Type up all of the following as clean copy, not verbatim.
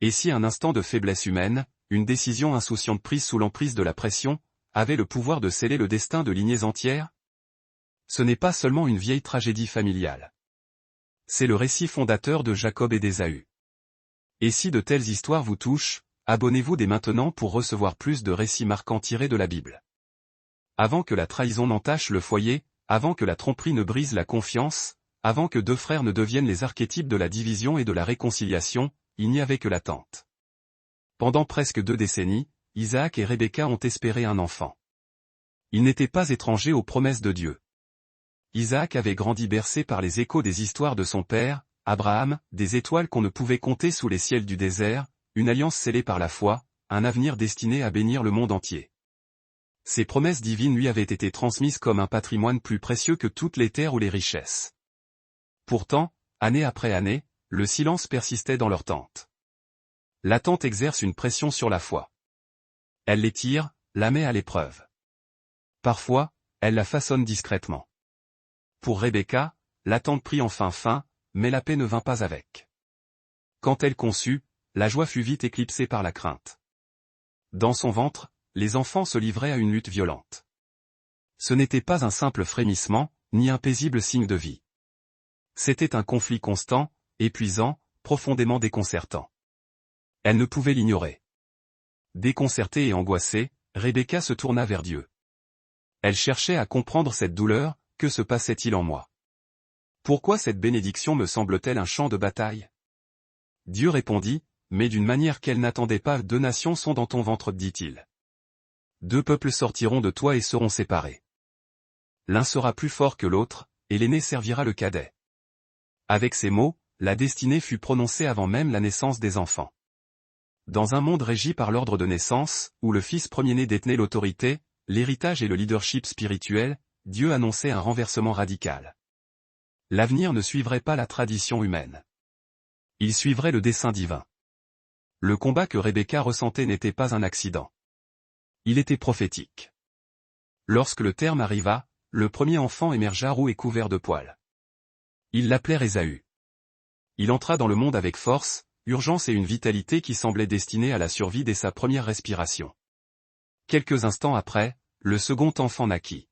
Et si un instant de faiblesse humaine, une décision insouciante prise sous l'emprise de la pression, avait le pouvoir de sceller le destin de lignées entières? Ce n'est pas seulement une vieille tragédie familiale. C'est le récit fondateur de Jacob et d'Ésaü. Et si de telles histoires vous touchent, abonnez-vous dès maintenant pour recevoir plus de récits marquants tirés de la Bible. Avant que la trahison n'entache le foyer, avant que la tromperie ne brise la confiance, avant que deux frères ne deviennent les archétypes de la division et de la réconciliation, il n'y avait que l'attente. Pendant presque 2 décennies, Isaac et Rebecca ont espéré un enfant. Ils n'étaient pas étrangers aux promesses de Dieu. Isaac avait grandi bercé par les échos des histoires de son père, Abraham, des étoiles qu'on ne pouvait compter sous les ciels du désert, une alliance scellée par la foi, un avenir destiné à bénir le monde entier. Ces promesses divines lui avaient été transmises comme un patrimoine plus précieux que toutes les terres ou les richesses. Pourtant, année après année, le silence persistait dans leur tente. L'attente exerce une pression sur la foi. Elle l'étire, la met à l'épreuve. Parfois, elle la façonne discrètement. Pour Rebecca, l'attente prit enfin fin, mais la paix ne vint pas avec. Quand elle conçut, la joie fut vite éclipsée par la crainte. Dans son ventre, les enfants se livraient à une lutte violente. Ce n'était pas un simple frémissement, ni un paisible signe de vie. C'était un conflit constant, épuisant, profondément déconcertant. Elle ne pouvait l'ignorer. Déconcertée et angoissée, Rebecca se tourna vers Dieu. Elle cherchait à comprendre cette douleur, que se passait-il en moi? Pourquoi cette bénédiction me semble-t-elle un champ de bataille? Dieu répondit, mais d'une manière qu'elle n'attendait pas. 2 nations sont dans ton ventre, dit-il. 2 peuples sortiront de toi et seront séparés. L'un sera plus fort que l'autre, et l'aîné servira le cadet. Avec ces mots, la destinée fut prononcée avant même la naissance des enfants. Dans un monde régi par l'ordre de naissance, où le fils premier-né détenait l'autorité, l'héritage et le leadership spirituel, Dieu annonçait un renversement radical. L'avenir ne suivrait pas la tradition humaine. Il suivrait le dessein divin. Le combat que Rebecca ressentait n'était pas un accident. Il était prophétique. Lorsque le terme arriva, le premier enfant émergea roux et couvert de poils. Ils l'appelèrent Ésaü. Il entra dans le monde avec force, urgence et une vitalité qui semblait destinée à la survie dès sa première respiration. Quelques instants après, le second enfant naquit.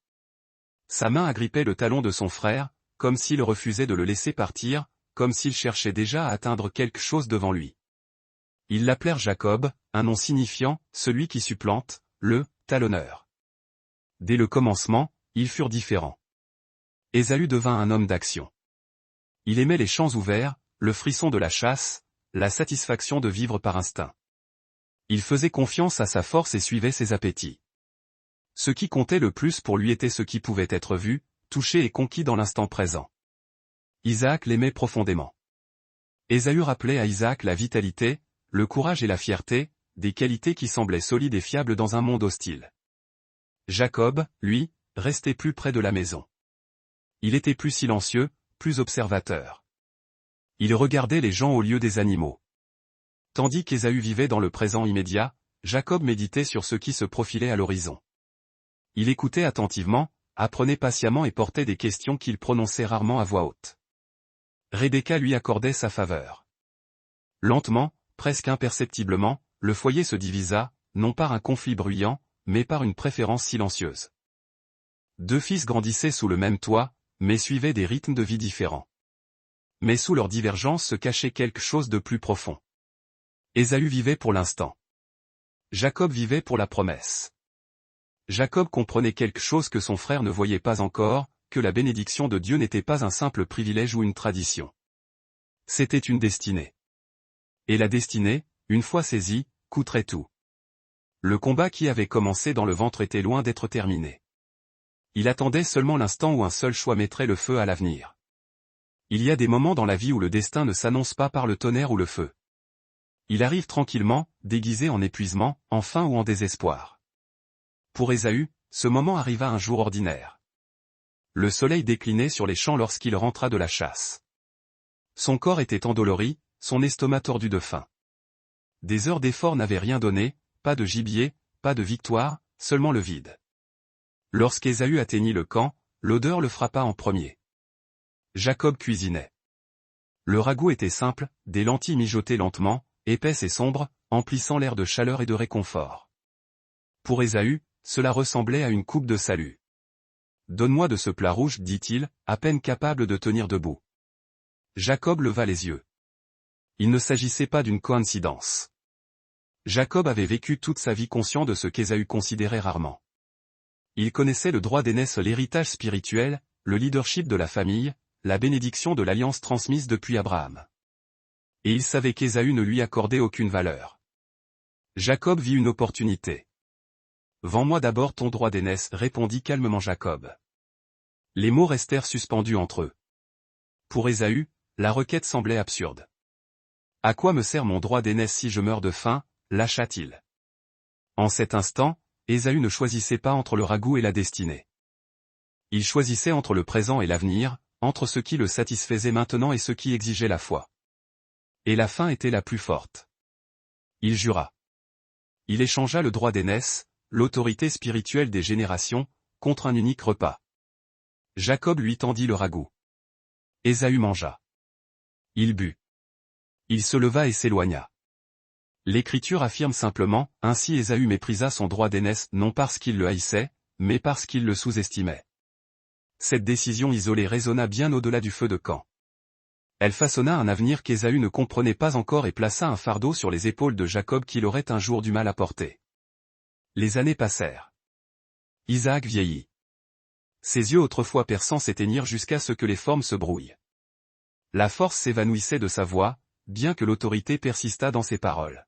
Sa main agrippait le talon de son frère, comme s'il refusait de le laisser partir, comme s'il cherchait déjà à atteindre quelque chose devant lui. Ils l'appelèrent Jacob, un nom signifiant « celui qui supplante », le « talonneur ». Dès le commencement, ils furent différents. Ésaü devint un homme d'action. Il aimait les champs ouverts, le frisson de la chasse, la satisfaction de vivre par instinct. Il faisait confiance à sa force et suivait ses appétits. Ce qui comptait le plus pour lui était ce qui pouvait être vu, touché et conquis dans l'instant présent. Isaac l'aimait profondément. Ésaü rappelait à Isaac la vitalité, le courage et la fierté, des qualités qui semblaient solides et fiables dans un monde hostile. Jacob, lui, restait plus près de la maison. Il était plus silencieux, plus observateur. Il regardait les gens au lieu des animaux. Tandis qu'Ésaü vivait dans le présent immédiat, Jacob méditait sur ce qui se profilait à l'horizon. Il écoutait attentivement, apprenait patiemment et portait des questions qu'il prononçait rarement à voix haute. Rebecca lui accordait sa faveur. Lentement, presque imperceptiblement, le foyer se divisa, non par un conflit bruyant, mais par une préférence silencieuse. 2 fils grandissaient sous le même toit, mais suivaient des rythmes de vie différents. Mais sous leur divergence se cachait quelque chose de plus profond. Ésaü vivait pour l'instant. Jacob vivait pour la promesse. Jacob comprenait quelque chose que son frère ne voyait pas encore, que la bénédiction de Dieu n'était pas un simple privilège ou une tradition. C'était une destinée. Et la destinée, une fois saisie, coûterait tout. Le combat qui avait commencé dans le ventre était loin d'être terminé. Il attendait seulement l'instant où un seul choix mettrait le feu à l'avenir. Il y a des moments dans la vie où le destin ne s'annonce pas par le tonnerre ou le feu. Il arrive tranquillement, déguisé en épuisement, en faim ou en désespoir. Pour Ésaü, ce moment arriva un jour ordinaire. Le soleil déclinait sur les champs lorsqu'il rentra de la chasse. Son corps était endolori, son estomac tordu de faim. Des heures d'effort n'avaient rien donné, pas de gibier, pas de victoire, seulement le vide. Lorsqu'Ésaü atteignit le camp, l'odeur le frappa en premier. Jacob cuisinait. Le ragoût était simple, des lentilles mijotées lentement, épaisse et sombre, emplissant l'air de chaleur et de réconfort. Pour Ésaü, cela ressemblait à une coupe de salut. « Donne-moi de ce plat rouge, dit-il, à peine capable de tenir debout. » Jacob leva les yeux. Il ne s'agissait pas d'une coïncidence. Jacob avait vécu toute sa vie conscient de ce qu'Ésaü considérait rarement. Il connaissait le droit d'aînesse, l'héritage spirituel, le leadership de la famille, la bénédiction de l'alliance transmise depuis Abraham. Et il savait qu'Ésaü ne lui accordait aucune valeur. Jacob vit une opportunité. « Vends-moi d'abord ton droit d'aînesse, répondit calmement Jacob. Les mots restèrent suspendus entre eux. Pour Ésaü, la requête semblait absurde. « À quoi me sert mon droit d'aînesse si je meurs de faim ?» lâcha-t-il. En cet instant, Ésaü ne choisissait pas entre le ragoût et la destinée. Il choisissait entre le présent et l'avenir, entre ce qui le satisfaisait maintenant et ce qui exigeait la foi. Et la faim était la plus forte. Il jura. Il échangea le droit d'aînesse, l'autorité spirituelle des générations, contre un unique repas. Jacob lui tendit le ragoût. Ésaü mangea. Il but. Il se leva et s'éloigna. L'Écriture affirme simplement, ainsi Ésaü méprisa son droit d'aînesse non parce qu'il le haïssait, mais parce qu'il le sous-estimait. Cette décision isolée résonna bien au-delà du feu de camp. Elle façonna un avenir qu'Ésaü ne comprenait pas encore et plaça un fardeau sur les épaules de Jacob qu'il aurait un jour du mal à porter. Les années passèrent. Isaac vieillit. Ses yeux autrefois perçants s'éteignirent jusqu'à ce que les formes se brouillent. La force s'évanouissait de sa voix, bien que l'autorité persistât dans ses paroles.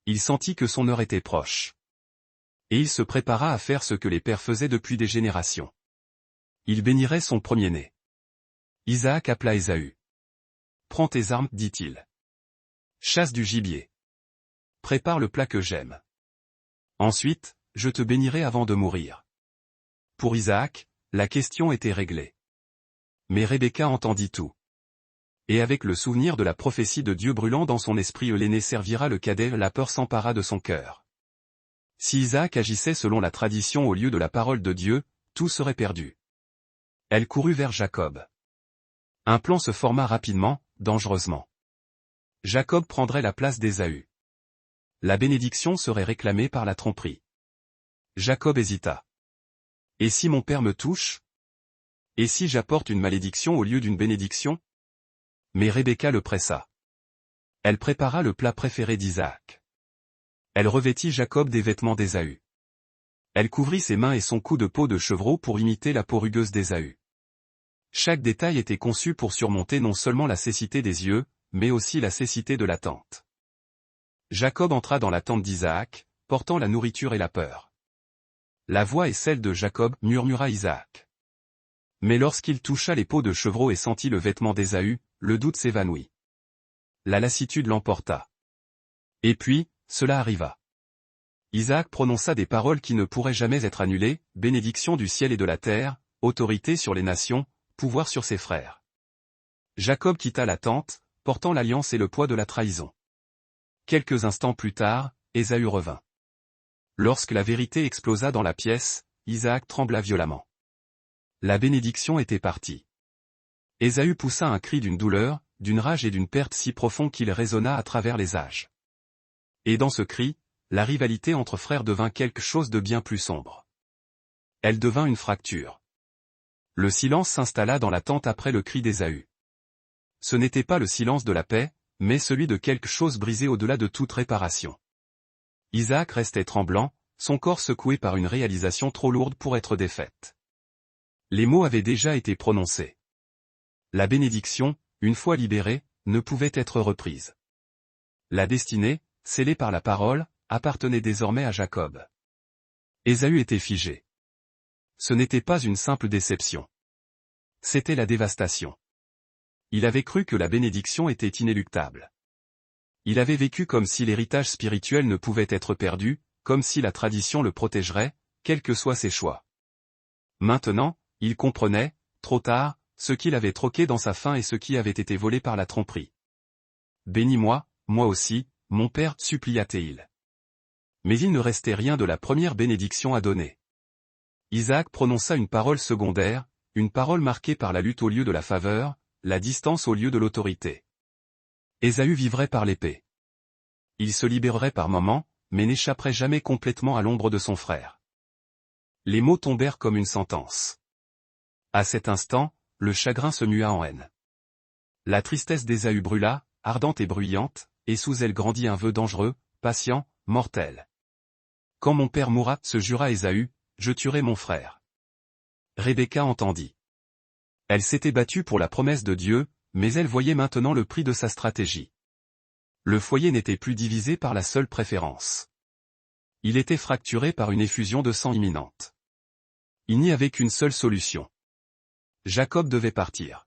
Il sentit que son heure était proche. Et il se prépara à faire ce que les pères faisaient depuis des générations. Il bénirait son premier-né. Isaac appela Ésaü. « Prends tes armes, dit-il. Chasse du gibier. Prépare le plat que j'aime. Ensuite, je te bénirai avant de mourir. » Pour Isaac, la question était réglée. Mais Rebecca entendit tout. Et avec le souvenir de la prophétie de Dieu brûlant dans son esprit, l'aîné servira le cadet, la peur s'empara de son cœur. Si Isaac agissait selon la tradition au lieu de la parole de Dieu, tout serait perdu. Elle courut vers Jacob. Un plan se forma rapidement, dangereusement. Jacob prendrait la place d'Ésaü. La bénédiction serait réclamée par la tromperie. Jacob hésita. Et si mon père me touche? Et si j'apporte une malédiction au lieu d'une bénédiction? Mais Rebecca le pressa. Elle prépara le plat préféré d'Isaac. Elle revêtit Jacob des vêtements d'Ésaü. Elle couvrit ses mains et son cou de peau de chevreau pour imiter la peau rugueuse d'Ésaü. Chaque détail était conçu pour surmonter non seulement la cécité des yeux, mais aussi la cécité de l'attente. Jacob entra dans la tente d'Isaac, portant la nourriture et la peur. La voix est celle de Jacob, murmura Isaac. Mais lorsqu'il toucha les peaux de chevreau et sentit le vêtement d'Ésaü, le doute s'évanouit. La lassitude l'emporta. Et puis, cela arriva. Isaac prononça des paroles qui ne pourraient jamais être annulées, bénédiction du ciel et de la terre, autorité sur les nations, pouvoir sur ses frères. Jacob quitta la tente, portant l'alliance et le poids de la trahison. Quelques instants plus tard, Ésaü revint. Lorsque la vérité explosa dans la pièce, Isaac trembla violemment. La bénédiction était partie. Ésaü poussa un cri d'une douleur, d'une rage et d'une perte si profond qu'il résonna à travers les âges. Et dans ce cri, la rivalité entre frères devint quelque chose de bien plus sombre. Elle devint une fracture. Le silence s'installa dans la tente après le cri d'Ésaü. Ce n'était pas le silence de la paix, mais celui de quelque chose brisé au-delà de toute réparation. Isaac restait tremblant, son corps secoué par une réalisation trop lourde pour être défaite. Les mots avaient déjà été prononcés. La bénédiction, une fois libérée, ne pouvait être reprise. La destinée, scellée par la parole, appartenait désormais à Jacob. Ésaü était figé. Ce n'était pas une simple déception. C'était la dévastation. Il avait cru que la bénédiction était inéluctable. Il avait vécu comme si l'héritage spirituel ne pouvait être perdu, comme si la tradition le protégerait, quels que soient ses choix. Maintenant, il comprenait, trop tard, ce qu'il avait troqué dans sa faim et ce qui avait été volé par la tromperie. « Bénis-moi, moi aussi, mon père, supplia-t-il. Mais il ne restait rien de la première bénédiction à donner. Isaac prononça une parole secondaire, une parole marquée par la lutte au lieu de la faveur, la distance au lieu de l'autorité. Ésaü vivrait par l'épée. Il se libérerait par moments, mais n'échapperait jamais complètement à l'ombre de son frère. Les mots tombèrent comme une sentence. À cet instant, le chagrin se mua en haine. La tristesse d'Ésaü brûla, ardente et bruyante, et sous elle grandit un vœu dangereux, patient, mortel. Quand mon père mourra, se jura Ésaü, je tuerai mon frère. Rebecca entendit. Elle s'était battue pour la promesse de Dieu, mais elle voyait maintenant le prix de sa stratégie. Le foyer n'était plus divisé par la seule préférence. Il était fracturé par une effusion de sang imminente. Il n'y avait qu'une seule solution. Jacob devait partir.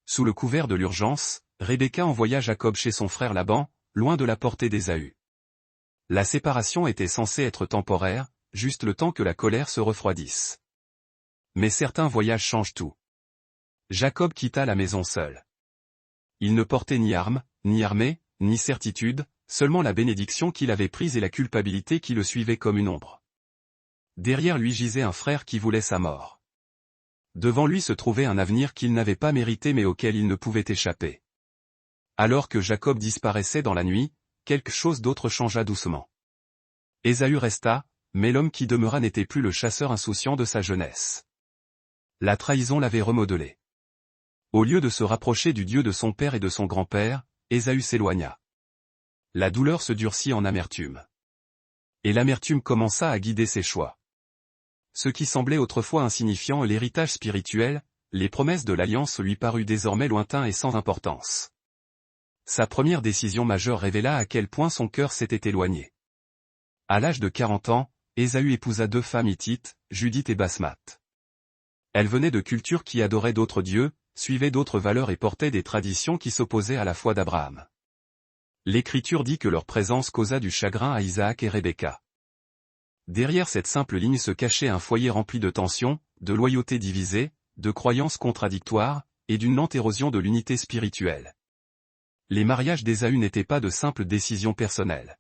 Sous le couvert de l'urgence, Rebecca envoya Jacob chez son frère Laban, loin de la portée d'Ésaü. La séparation était censée être temporaire, juste le temps que la colère se refroidisse. Mais certains voyages changent tout. Jacob quitta la maison seul. Il ne portait ni armes, ni armée, ni certitude, seulement la bénédiction qu'il avait prise et la culpabilité qui le suivait comme une ombre. Derrière lui gisait un frère qui voulait sa mort. Devant lui se trouvait un avenir qu'il n'avait pas mérité mais auquel il ne pouvait échapper. Alors que Jacob disparaissait dans la nuit, quelque chose d'autre changea doucement. Ésaü resta, mais l'homme qui demeura n'était plus le chasseur insouciant de sa jeunesse. La trahison l'avait remodelé. Au lieu de se rapprocher du Dieu de son père et de son grand-père, Ésaü s'éloigna. La douleur se durcit en amertume. Et l'amertume commença à guider ses choix. Ce qui semblait autrefois insignifiant et l'héritage spirituel, les promesses de l'alliance lui parut désormais lointain et sans importance. Sa première décision majeure révéla à quel point son cœur s'était éloigné. À l'âge de 40 ans, Ésaü épousa 2 femmes hittites, Judith et Basmath. Elles venaient de cultures qui adoraient d'autres dieux, suivaient d'autres valeurs et portaient des traditions qui s'opposaient à la foi d'Abraham. L'Écriture dit que leur présence causa du chagrin à Isaac et Rebecca. Derrière cette simple ligne se cachait un foyer rempli de tensions, de loyautés divisées, de croyances contradictoires, et d'une lente érosion de l'unité spirituelle. Les mariages d'Ésaü n'étaient pas de simples décisions personnelles.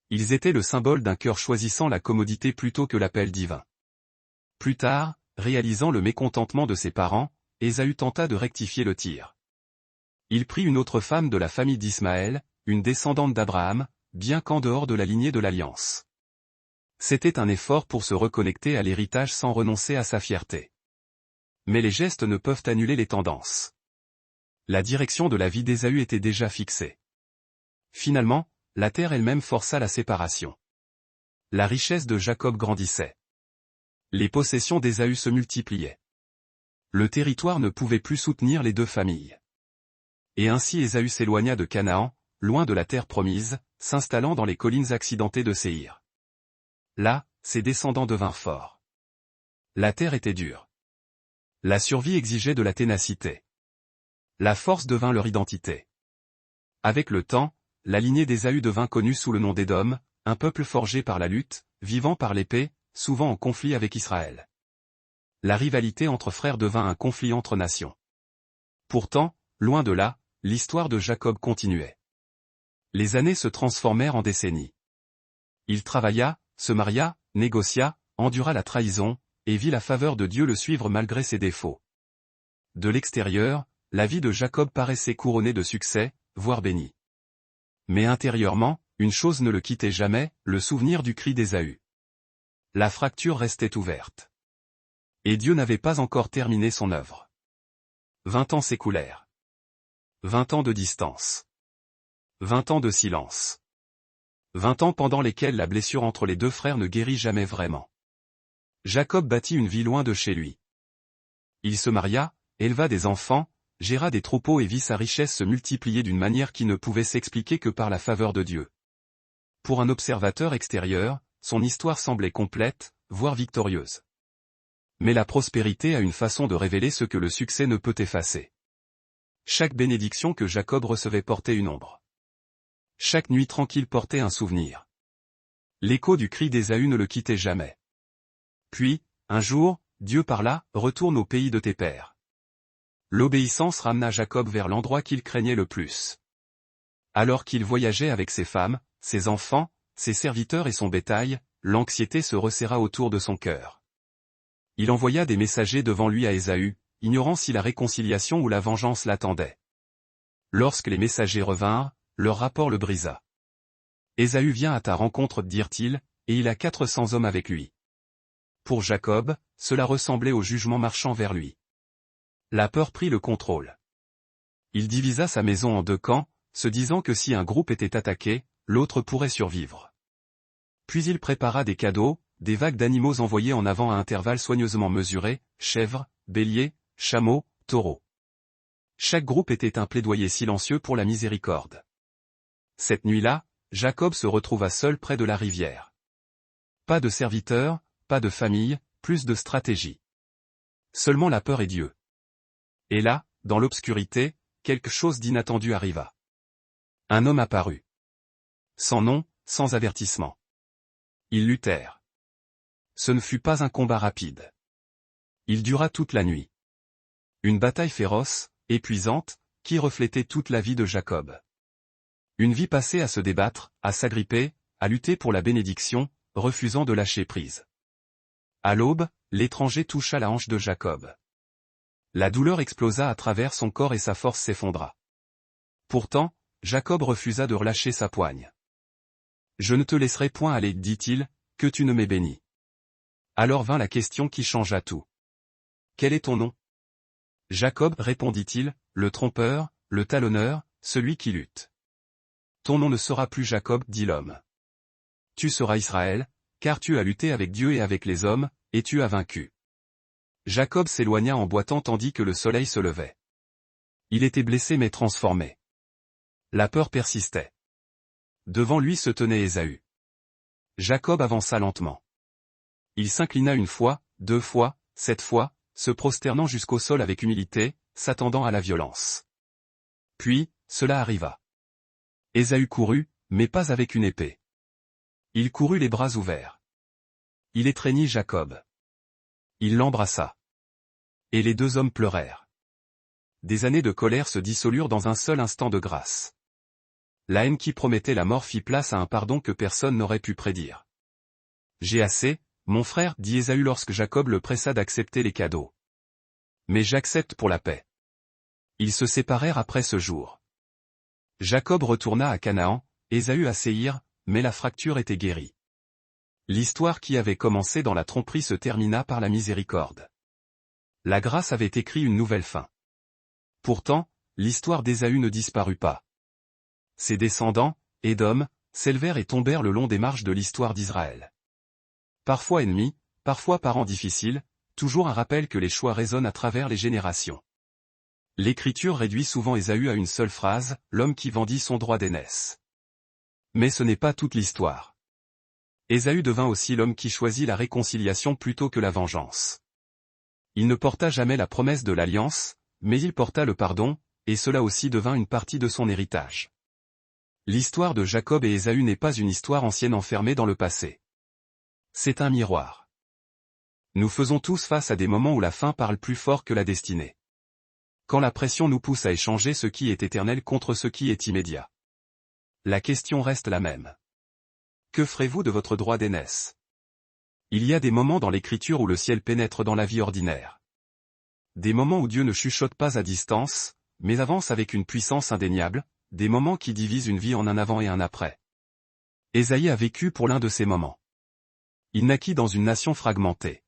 Ils étaient le symbole d'un cœur choisissant la commodité plutôt que l'appel divin. Plus tard, réalisant le mécontentement de ses parents, Ésaü tenta de rectifier le tir. Il prit une autre femme de la famille d'Ismaël, une descendante d'Abraham, bien qu'en dehors de la lignée de l'alliance. C'était un effort pour se reconnecter à l'héritage sans renoncer à sa fierté. Mais les gestes ne peuvent annuler les tendances. La direction de la vie d'Ésaü était déjà fixée. Finalement, la terre elle-même força la séparation. La richesse de Jacob grandissait. Les possessions d'Ésaü se multipliaient. Le territoire ne pouvait plus soutenir les 2 familles. Et ainsi Ésaü s'éloigna de Canaan, loin de la terre promise, s'installant dans les collines accidentées de Séhir. Là, ses descendants devinrent forts. La terre était dure. La survie exigeait de la ténacité. La force devint leur identité. Avec le temps, la lignée d'Ésaü devint connue sous le nom d'Édom, un peuple forgé par la lutte, vivant par l'épée, souvent en conflit avec Israël. La rivalité entre frères devint un conflit entre nations. Pourtant, loin de là, l'histoire de Jacob continuait. Les années se transformèrent en décennies. Il travailla, se maria, négocia, endura la trahison, et vit la faveur de Dieu le suivre malgré ses défauts. De l'extérieur, la vie de Jacob paraissait couronnée de succès, voire bénie. Mais intérieurement, une chose ne le quittait jamais, le souvenir du cri d'Ésaü. La fracture restait ouverte. Et Dieu n'avait pas encore terminé son œuvre. 20 ans s'écoulèrent. 20 ans de distance. 20 ans de silence. 20 ans pendant lesquels la blessure entre les 2 frères ne guérit jamais vraiment. Jacob bâtit une vie loin de chez lui. Il se maria, éleva des enfants, géra des troupeaux et vit sa richesse se multiplier d'une manière qui ne pouvait s'expliquer que par la faveur de Dieu. Pour un observateur extérieur, son histoire semblait complète, voire victorieuse. Mais la prospérité a une façon de révéler ce que le succès ne peut effacer. Chaque bénédiction que Jacob recevait portait une ombre. Chaque nuit tranquille portait un souvenir. L'écho du cri d'Ésaü ne le quittait jamais. Puis, un jour, Dieu parla, retourne au pays de tes pères. L'obéissance ramena Jacob vers l'endroit qu'il craignait le plus. Alors qu'il voyageait avec ses femmes, ses enfants, ses serviteurs et son bétail, l'anxiété se resserra autour de son cœur. Il envoya des messagers devant lui à Ésaü, ignorant si la réconciliation ou la vengeance l'attendait. Lorsque les messagers revinrent, leur rapport le brisa. Ésaü vient à ta rencontre, dirent-ils, et il a 400 hommes avec lui. Pour Jacob, cela ressemblait au jugement marchant vers lui. La peur prit le contrôle. Il divisa sa maison en 2 camps, se disant que si un groupe était attaqué, l'autre pourrait survivre. Puis il prépara des cadeaux, des vagues d'animaux envoyés en avant à intervalles soigneusement mesurés, chèvres, béliers, chameaux, taureaux. Chaque groupe était un plaidoyer silencieux pour la miséricorde. Cette nuit-là, Jacob se retrouva seul près de la rivière. Pas de serviteurs, pas de famille, plus de stratégie. Seulement la peur et Dieu. Et là, dans l'obscurité, quelque chose d'inattendu arriva. Un homme apparut. Sans nom, sans avertissement. Ils luttèrent. Ce ne fut pas un combat rapide. Il dura toute la nuit. Une bataille féroce, épuisante, qui reflétait toute la vie de Jacob. Une vie passée à se débattre, à s'agripper, à lutter pour la bénédiction, refusant de lâcher prise. À l'aube, l'étranger toucha la hanche de Jacob. La douleur explosa à travers son corps et sa force s'effondra. Pourtant, Jacob refusa de relâcher sa poigne. « Je ne te laisserai point aller, dit-il, que tu ne m'aies béni. » Alors vint la question qui changea tout. « Quel est ton nom » Jacob, répondit-il, le trompeur, le talonneur, celui qui lutte. « Ton nom ne sera plus Jacob, dit l'homme. Tu seras Israël, car tu as lutté avec Dieu et avec les hommes, et tu as vaincu. » Jacob s'éloigna en boitant tandis que le soleil se levait. Il était blessé mais transformé. La peur persistait. Devant lui se tenait Ésaü. Jacob avança lentement. Il s'inclina 1 fois, 2 fois, 7 fois, se prosternant jusqu'au sol avec humilité, s'attendant à la violence. Puis, cela arriva. Ésaü courut, mais pas avec une épée. Il courut les bras ouverts. Il étreignit Jacob. Il l'embrassa. Et les 2 hommes pleurèrent. Des années de colère se dissolurent dans un seul instant de grâce. La haine qui promettait la mort fit place à un pardon que personne n'aurait pu prédire. « J'ai assez, mon frère, dit Ésaü lorsque Jacob le pressa d'accepter les cadeaux. Mais j'accepte pour la paix. » Ils se séparèrent après ce jour. Jacob retourna à Canaan, Ésaü à Séhir, mais la fracture était guérie. L'histoire qui avait commencé dans la tromperie se termina par la miséricorde. La grâce avait écrit une nouvelle fin. Pourtant, l'histoire d'Ésaü ne disparut pas. Ses descendants, Édom, s'élevèrent et tombèrent le long des marches de l'histoire d'Israël. Parfois ennemis, parfois parents difficiles, toujours un rappel que les choix résonnent à travers les générations. L'Écriture réduit souvent Ésaü à une seule phrase, l'homme qui vendit son droit d'aînesse. Mais ce n'est pas toute l'histoire. Ésaü devint aussi l'homme qui choisit la réconciliation plutôt que la vengeance. Il ne porta jamais la promesse de l'alliance, mais il porta le pardon, et cela aussi devint une partie de son héritage. L'histoire de Jacob et Ésaü n'est pas une histoire ancienne enfermée dans le passé. C'est un miroir. Nous faisons tous face à des moments où la fin parle plus fort que la destinée. Quand la pression nous pousse à échanger ce qui est éternel contre ce qui est immédiat. La question reste la même. Que ferez-vous de votre droit d'aînesse? Il y a des moments dans l'Écriture où le ciel pénètre dans la vie ordinaire. Des moments où Dieu ne chuchote pas à distance, mais avance avec une puissance indéniable, des moments qui divisent une vie en un avant et un après. Ésaïe a vécu pour l'un de ces moments. Il naquit dans une nation fragmentée.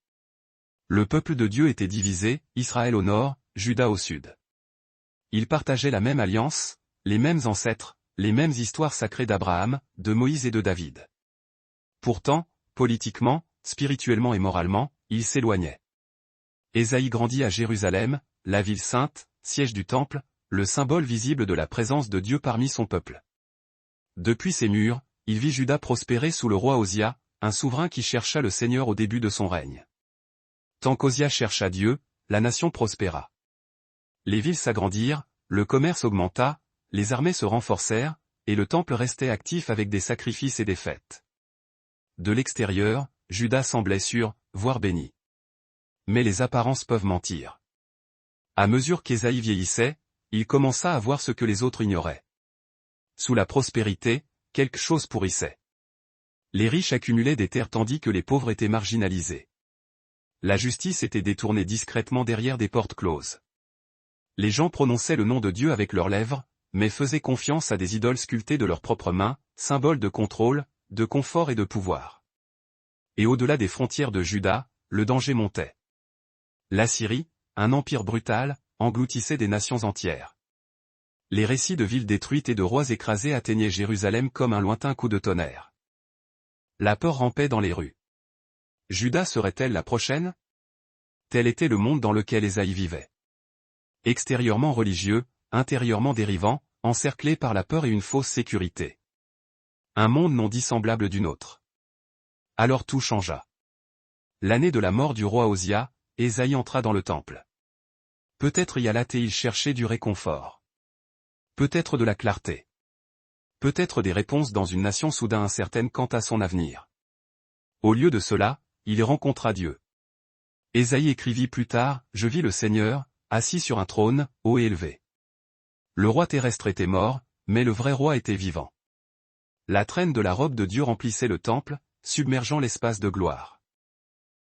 Le peuple de Dieu était divisé, Israël au nord, Juda au sud. Ils partageaient la même alliance, les mêmes ancêtres, les mêmes histoires sacrées d'Abraham, de Moïse et de David. Pourtant, politiquement, spirituellement et moralement, ils s'éloignaient. Ésaïe grandit à Jérusalem, la ville sainte, siège du temple, le symbole visible de la présence de Dieu parmi son peuple. Depuis ses murs, il vit Juda prospérer sous le roi Osia, un souverain qui chercha le Seigneur au début de son règne. Tant qu'Osia chercha Dieu, la nation prospéra. Les villes s'agrandirent, le commerce augmenta, les armées se renforcèrent, et le temple restait actif avec des sacrifices et des fêtes. De l'extérieur, Juda semblait sûr, voire béni. Mais les apparences peuvent mentir. À mesure qu'Ésaïe vieillissait, il commença à voir ce que les autres ignoraient. Sous la prospérité, quelque chose pourrissait. Les riches accumulaient des terres tandis que les pauvres étaient marginalisés. La justice était détournée discrètement derrière des portes closes. Les gens prononçaient le nom de Dieu avec leurs lèvres, mais faisaient confiance à des idoles sculptées de leurs propres mains, symboles de contrôle, de confort et de pouvoir. Et au-delà des frontières de Juda, le danger montait. L'Assyrie, un empire brutal, engloutissait des nations entières. Les récits de villes détruites et de rois écrasés atteignaient Jérusalem comme un lointain coup de tonnerre. La peur rampait dans les rues. Juda serait-elle la prochaine? Tel était le monde dans lequel Ésaïe vivait. Extérieurement religieux, intérieurement dérivant, encerclé par la peur et une fausse sécurité. Un monde non dissemblable d'une autre. Alors tout changea. L'année de la mort du roi Osia, Ésaïe entra dans le temple. Peut-être y alla-t-il chercher du réconfort. Peut-être de la clarté. Peut-être des réponses dans une nation soudain incertaine quant à son avenir. Au lieu de cela, il rencontra Dieu. Ésaïe écrivit plus tard, « Je vis le Seigneur, assis sur un trône, haut et élevé. Le roi terrestre était mort, mais le vrai roi était vivant. La traîne de la robe de Dieu remplissait le temple, submergeant l'espace de gloire.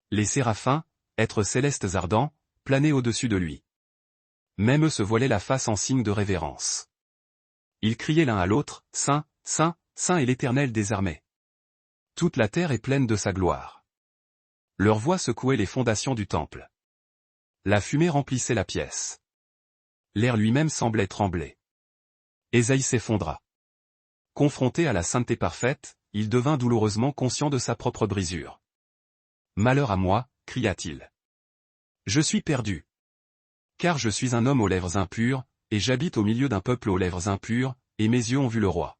Les séraphins, êtres célestes ardents, planaient au-dessus de lui. Même eux se voilaient la face en signe de révérence. Ils criaient l'un à l'autre, « Saint, Saint, Saint est l'Éternel des armées. Toute la terre est pleine de sa gloire. » Leur voix secouait les fondations du temple. La fumée remplissait la pièce. L'air lui-même semblait trembler. Ésaïe s'effondra. Confronté à la sainteté parfaite, il devint douloureusement conscient de sa propre brisure. « Malheur à moi, cria-t-il. Je suis perdu. Car je suis un homme aux lèvres impures, et j'habite au milieu d'un peuple aux lèvres impures, et mes yeux ont vu le roi. »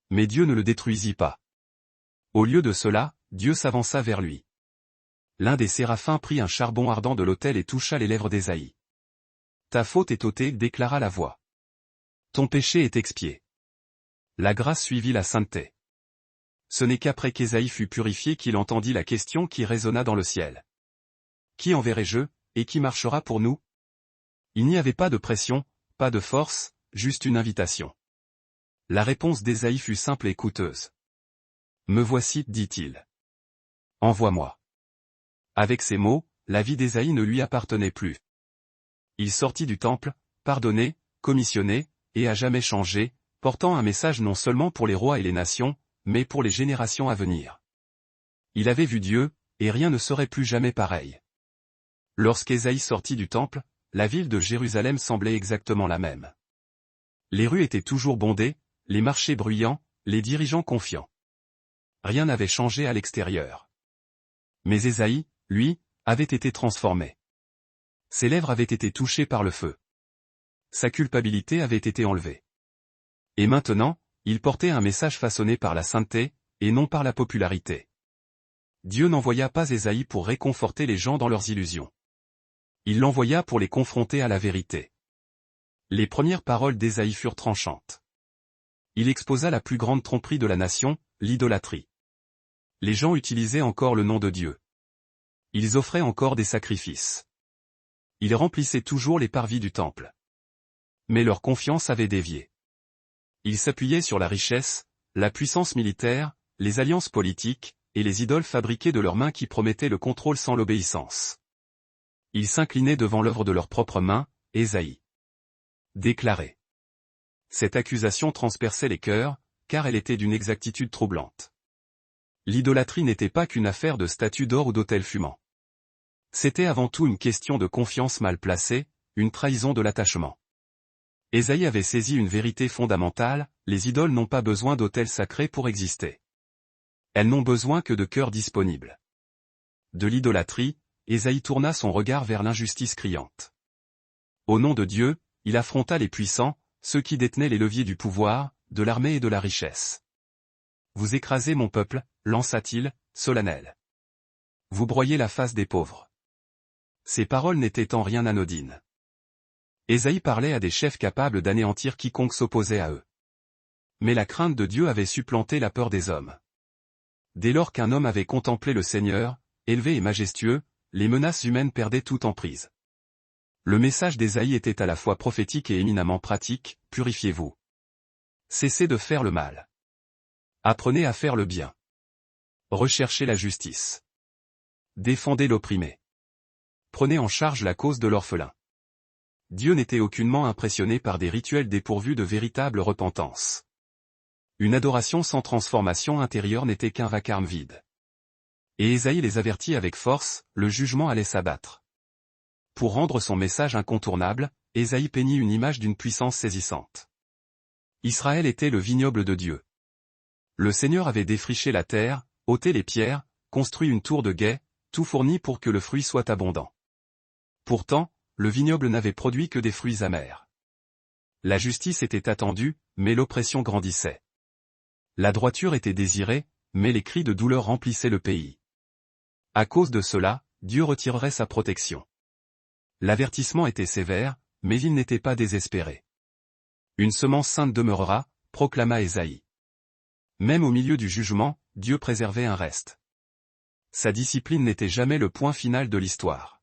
Mais Dieu ne le détruisit pas. Au lieu de cela, Dieu s'avança vers lui. L'un des séraphins prit un charbon ardent de l'autel et toucha les lèvres d'Ésaïe. « Ta faute est ôtée, déclara la voix. Ton péché est expié. » La grâce suivit la sainteté. Ce n'est qu'après qu'Ésaïe fut purifié qu'il entendit la question qui résonna dans le ciel. « Qui enverrai-je, et qui marchera pour nous ?» Il n'y avait pas de pression, pas de force, juste une invitation. La réponse d'Ésaïe fut simple et coûteuse. « Me voici, dit-il. Envoie-moi. » Avec ces mots, la vie d'Ésaïe ne lui appartenait plus. Il sortit du temple, pardonné, commissionné, et à jamais changé, portant un message non seulement pour les rois et les nations, mais pour les générations à venir. Il avait vu Dieu, et rien ne serait plus jamais pareil. Lorsqu'Ésaïe sortit du temple, la ville de Jérusalem semblait exactement la même. Les rues étaient toujours bondées, les marchés bruyants, les dirigeants confiants. Rien n'avait changé à l'extérieur. Mais Ésaïe, lui, avait été transformé. Ses lèvres avaient été touchées par le feu. Sa culpabilité avait été enlevée. Et maintenant, il portait un message façonné par la sainteté, et non par la popularité. Dieu n'envoya pas Ésaïe pour réconforter les gens dans leurs illusions. Il l'envoya pour les confronter à la vérité. Les premières paroles d'Ésaïe furent tranchantes. Il exposa la plus grande tromperie de la nation, l'idolâtrie. Les gens utilisaient encore le nom de Dieu. Ils offraient encore des sacrifices. Ils remplissaient toujours les parvis du temple. Mais leur confiance avait dévié. Ils s'appuyaient sur la richesse, la puissance militaire, les alliances politiques, et les idoles fabriquées de leurs mains qui promettaient le contrôle sans l'obéissance. Ils s'inclinaient devant l'œuvre de leurs propres mains, Ésaïe déclarait. Cette accusation transperçait les cœurs, car elle était d'une exactitude troublante. L'idolâtrie n'était pas qu'une affaire de statues d'or ou d'autels fumants. C'était avant tout une question de confiance mal placée, une trahison de l'attachement. Ésaïe avait saisi une vérité fondamentale, les idoles n'ont pas besoin d'autels sacrés pour exister. Elles n'ont besoin que de cœurs disponibles. De l'idolâtrie, Ésaïe tourna son regard vers l'injustice criante. Au nom de Dieu, il affronta les puissants, ceux qui détenaient les leviers du pouvoir, de l'armée et de la richesse. Vous écrasez mon peuple, lança-t-il, solennel. Vous broyez la face des pauvres. Ces paroles n'étaient en rien anodines. Ésaïe parlait à des chefs capables d'anéantir quiconque s'opposait à eux. Mais la crainte de Dieu avait supplanté la peur des hommes. Dès lors qu'un homme avait contemplé le Seigneur, élevé et majestueux, les menaces humaines perdaient toute emprise. Le message d'Ésaïe était à la fois prophétique et éminemment pratique, purifiez-vous. Cessez de faire le mal. Apprenez à faire le bien. Recherchez la justice. Défendez l'opprimé. Prenez en charge la cause de l'orphelin. Dieu n'était aucunement impressionné par des rituels dépourvus de véritable repentance. Une adoration sans transformation intérieure n'était qu'un vacarme vide. Et Ésaïe les avertit avec force, le jugement allait s'abattre. Pour rendre son message incontournable, Ésaïe peignit une image d'une puissance saisissante. Israël était le vignoble de Dieu. Le Seigneur avait défriché la terre, ôté les pierres, construit une tour de guet, tout fourni pour que le fruit soit abondant. Pourtant, le vignoble n'avait produit que des fruits amers. La justice était attendue, mais l'oppression grandissait. La droiture était désirée, mais les cris de douleur remplissaient le pays. À cause de cela, Dieu retirerait sa protection. L'avertissement était sévère, mais il n'était pas désespéré. Une semence sainte demeurera, proclama Ésaïe. Même au milieu du jugement, Dieu préservait un reste. Sa discipline n'était jamais le point final de l'histoire.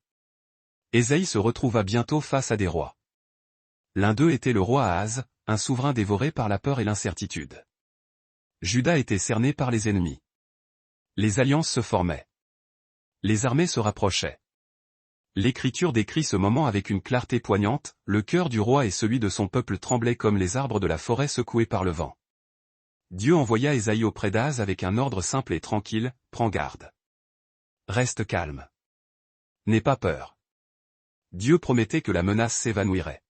Ésaïe se retrouva bientôt face à des rois. L'un d'eux était le roi Ahaz, un souverain dévoré par la peur et l'incertitude. Juda était cerné par les ennemis. Les alliances se formaient. Les armées se rapprochaient. L'Écriture décrit ce moment avec une clarté poignante, le cœur du roi et celui de son peuple tremblaient comme les arbres de la forêt secoués par le vent. Dieu envoya Ésaïe auprès d'Ahaz avec un ordre simple et tranquille, prends garde. Reste calme. N'aie pas peur. Dieu promettait que la menace s'évanouirait.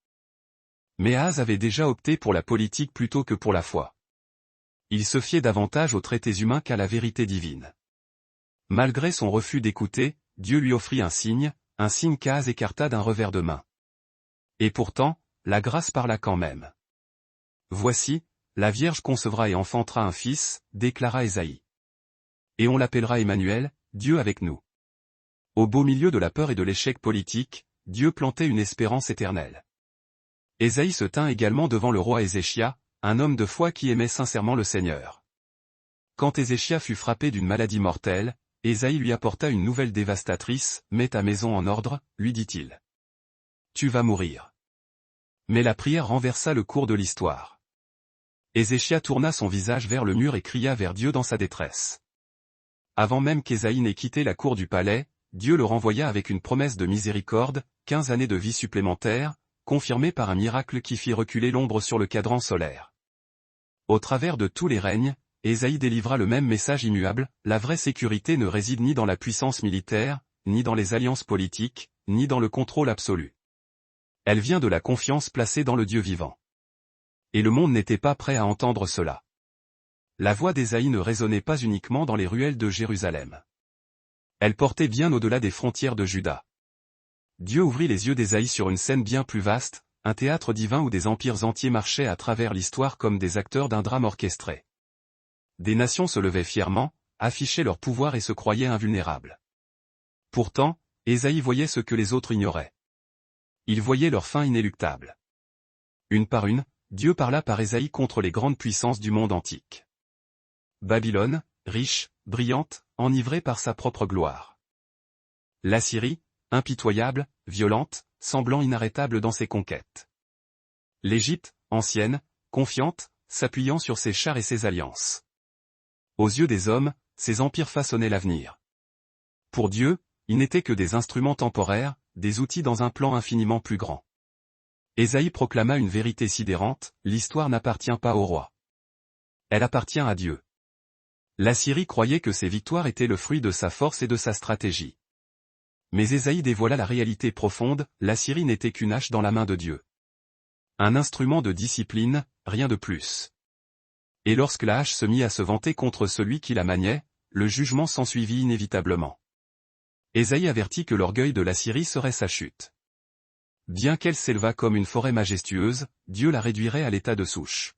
Mais Ahaz avait déjà opté pour la politique plutôt que pour la foi. Il se fiait davantage aux traités humains qu'à la vérité divine. Malgré son refus d'écouter, Dieu lui offrit un signe qu'Ahaz écarta d'un revers de main. Et pourtant, la grâce parla quand même. Voici, la Vierge concevra et enfantera un fils, déclara Ésaïe. Et on l'appellera Emmanuel, Dieu avec nous. Au beau milieu de la peur et de l'échec politique, Dieu plantait une espérance éternelle. Ésaïe se tint également devant le roi Ézéchia, un homme de foi qui aimait sincèrement le Seigneur. Quand Ézéchia fut frappé d'une maladie mortelle, Ésaïe lui apporta une nouvelle dévastatrice, « Mets ta maison en ordre », lui dit-il. Tu vas mourir. Mais la prière renversa le cours de l'histoire. Ézéchia tourna son visage vers le mur et cria vers Dieu dans sa détresse. Avant même qu'Ésaïe n'ait quitté la cour du palais, Dieu le renvoya avec une promesse de miséricorde, 15 années de vie supplémentaires, confirmées par un miracle qui fit reculer l'ombre sur le cadran solaire. Au travers de tous les règnes, Ésaïe délivra le même message immuable, la vraie sécurité ne réside ni dans la puissance militaire, ni dans les alliances politiques, ni dans le contrôle absolu. Elle vient de la confiance placée dans le Dieu vivant. Et le monde n'était pas prêt à entendre cela. La voix d'Ésaïe ne résonnait pas uniquement dans les ruelles de Jérusalem. Elle portait bien au-delà des frontières de Juda. Dieu ouvrit les yeux d'Ésaïe sur une scène bien plus vaste, un théâtre divin où des empires entiers marchaient à travers l'histoire comme des acteurs d'un drame orchestré. Des nations se levaient fièrement, affichaient leur pouvoir et se croyaient invulnérables. Pourtant, Ésaïe voyait ce que les autres ignoraient. Il voyait leur fin inéluctable. Une par une, Dieu parla par Ésaïe contre les grandes puissances du monde antique. Babylone, riche, brillante, enivrée par sa propre gloire. L'Assyrie, impitoyable, violente, semblant inarrêtable dans ses conquêtes. L'Égypte, ancienne, confiante, s'appuyant sur ses chars et ses alliances. Aux yeux des hommes, ces empires façonnaient l'avenir. Pour Dieu, ils n'étaient que des instruments temporaires, des outils dans un plan infiniment plus grand. Ésaïe proclama une vérité sidérante, l'histoire n'appartient pas au roi. Elle appartient à Dieu. L'Assyrie croyait que ses victoires étaient le fruit de sa force et de sa stratégie. Mais Ésaïe dévoila la réalité profonde, l'Assyrie n'était qu'une hache dans la main de Dieu. Un instrument de discipline, rien de plus. Et lorsque la hache se mit à se vanter contre celui qui la maniait, le jugement s'ensuivit inévitablement. Ésaïe avertit que l'orgueil de l'Assyrie serait sa chute. Bien qu'elle s'élevât comme une forêt majestueuse, Dieu la réduirait à l'état de souche.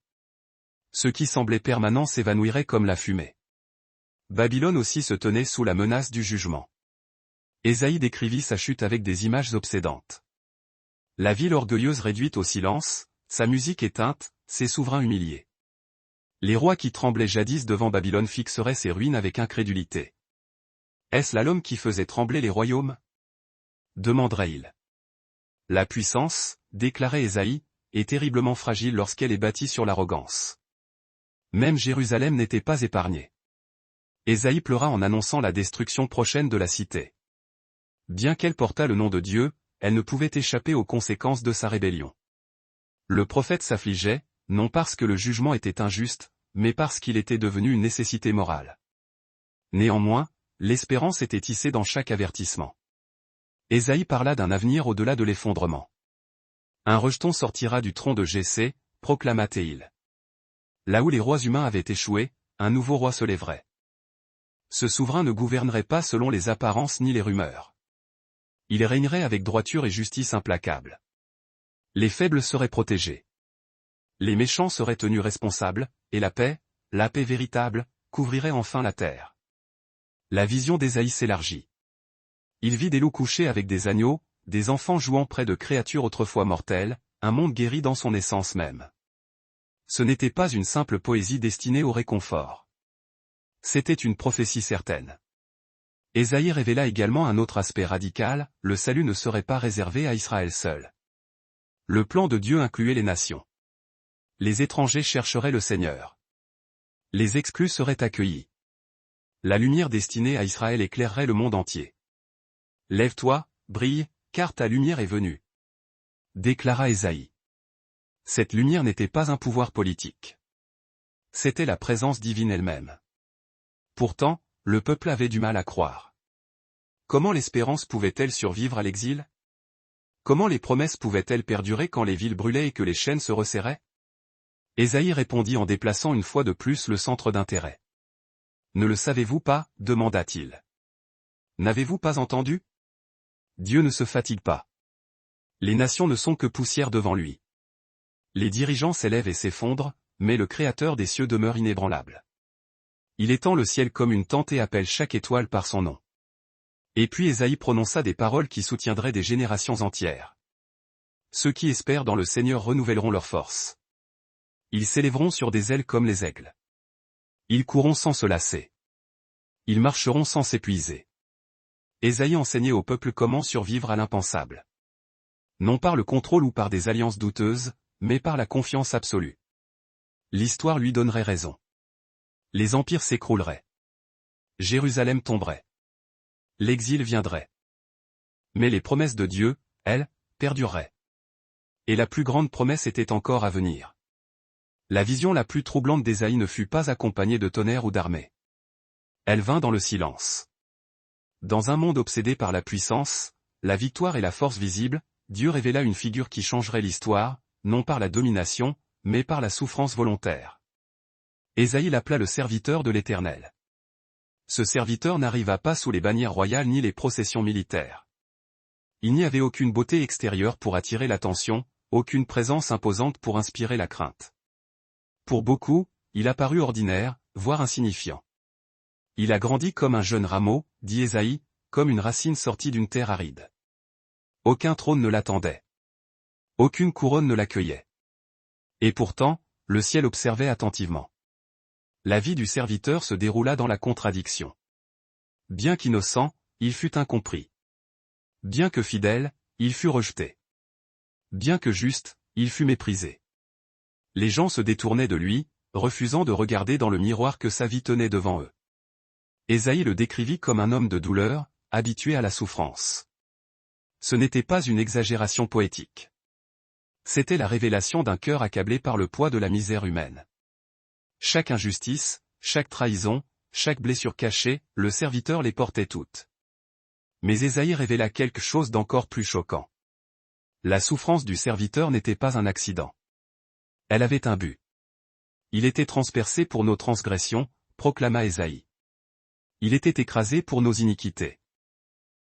Ce qui semblait permanent s'évanouirait comme la fumée. Babylone aussi se tenait sous la menace du jugement. Ésaïe décrivit sa chute avec des images obsédantes. La ville orgueilleuse réduite au silence, sa musique éteinte, ses souverains humiliés. Les rois qui tremblaient jadis devant Babylone fixeraient ses ruines avec incrédulité. Est-ce là l'homme qui faisait trembler les royaumes? Demanderait-il. La puissance, déclarait Ésaïe, est terriblement fragile lorsqu'elle est bâtie sur l'arrogance. Même Jérusalem n'était pas épargnée. Ésaïe pleura en annonçant la destruction prochaine de la cité. Bien qu'elle portât le nom de Dieu, elle ne pouvait échapper aux conséquences de sa rébellion. Le prophète s'affligeait, non parce que le jugement était injuste, mais parce qu'il était devenu une nécessité morale. Néanmoins, l'espérance était tissée dans chaque avertissement. Ésaïe parla d'un avenir au-delà de l'effondrement. Un rejeton sortira du tronc de Jessé, proclama-t-il. Là où les rois humains avaient échoué, un nouveau roi se lèverait. Ce souverain ne gouvernerait pas selon les apparences ni les rumeurs. Il régnerait avec droiture et justice implacable. Les faibles seraient protégés. Les méchants seraient tenus responsables, et la paix véritable, couvrirait enfin la terre. La vision d'Ésaïe s'élargit. Il vit des loups couchés avec des agneaux, des enfants jouant près de créatures autrefois mortelles, un monde guéri dans son essence même. Ce n'était pas une simple poésie destinée au réconfort. C'était une prophétie certaine. Ésaïe révéla également un autre aspect radical, le salut ne serait pas réservé à Israël seul. Le plan de Dieu incluait les nations. Les étrangers chercheraient le Seigneur. Les exclus seraient accueillis. La lumière destinée à Israël éclairerait le monde entier. Lève-toi, brille, car ta lumière est venue, déclara Ésaïe. Cette lumière n'était pas un pouvoir politique. C'était la présence divine elle-même. Pourtant, le peuple avait du mal à croire. Comment l'espérance pouvait-elle survivre à l'exil? Comment les promesses pouvaient-elles perdurer quand les villes brûlaient et que les chaînes se resserraient? Ésaïe répondit en déplaçant une fois de plus le centre d'intérêt. Ne le savez-vous pas, demanda-t-il. N'avez-vous pas entendu? Dieu ne se fatigue pas. Les nations ne sont que poussière devant lui. Les dirigeants s'élèvent et s'effondrent, mais le Créateur des cieux demeure inébranlable. Il étend le ciel comme une tente et appelle chaque étoile par son nom. Et puis Ésaïe prononça des paroles qui soutiendraient des générations entières. Ceux qui espèrent dans le Seigneur renouvelleront leurs forces. Ils s'élèveront sur des ailes comme les aigles. Ils courront sans se lasser. Ils marcheront sans s'épuiser. Ésaïe enseignait au peuple comment survivre à l'impensable. Non par le contrôle ou par des alliances douteuses, mais par la confiance absolue. L'histoire lui donnerait raison. Les empires s'écrouleraient. Jérusalem tomberait. L'exil viendrait. Mais les promesses de Dieu, elles, perdureraient. Et la plus grande promesse était encore à venir. La vision la plus troublante d'Ésaïe ne fut pas accompagnée de tonnerre ou d'armée. Elle vint dans le silence. Dans un monde obsédé par la puissance, la victoire et la force visible, Dieu révéla une figure qui changerait l'histoire, non par la domination, mais par la souffrance volontaire. Ésaïe l'appela le serviteur de l'Éternel. Ce serviteur n'arriva pas sous les bannières royales ni les processions militaires. Il n'y avait aucune beauté extérieure pour attirer l'attention, aucune présence imposante pour inspirer la crainte. Pour beaucoup, il apparut ordinaire, voire insignifiant. Il a grandi comme un jeune rameau, dit Ésaïe, comme une racine sortie d'une terre aride. Aucun trône ne l'attendait. Aucune couronne ne l'accueillait. Et pourtant, le ciel observait attentivement. La vie du serviteur se déroula dans la contradiction. Bien qu'innocent, il fut incompris. Bien que fidèle, il fut rejeté. Bien que juste, il fut méprisé. Les gens se détournaient de lui, refusant de regarder dans le miroir que sa vie tenait devant eux. Ésaïe le décrivit comme un homme de douleur, habitué à la souffrance. Ce n'était pas une exagération poétique. C'était la révélation d'un cœur accablé par le poids de la misère humaine. Chaque injustice, chaque trahison, chaque blessure cachée, le serviteur les portait toutes. Mais Ésaïe révéla quelque chose d'encore plus choquant. La souffrance du serviteur n'était pas un accident. Elle avait un but. Il était transpercé pour nos transgressions, proclama Ésaïe. Il était écrasé pour nos iniquités.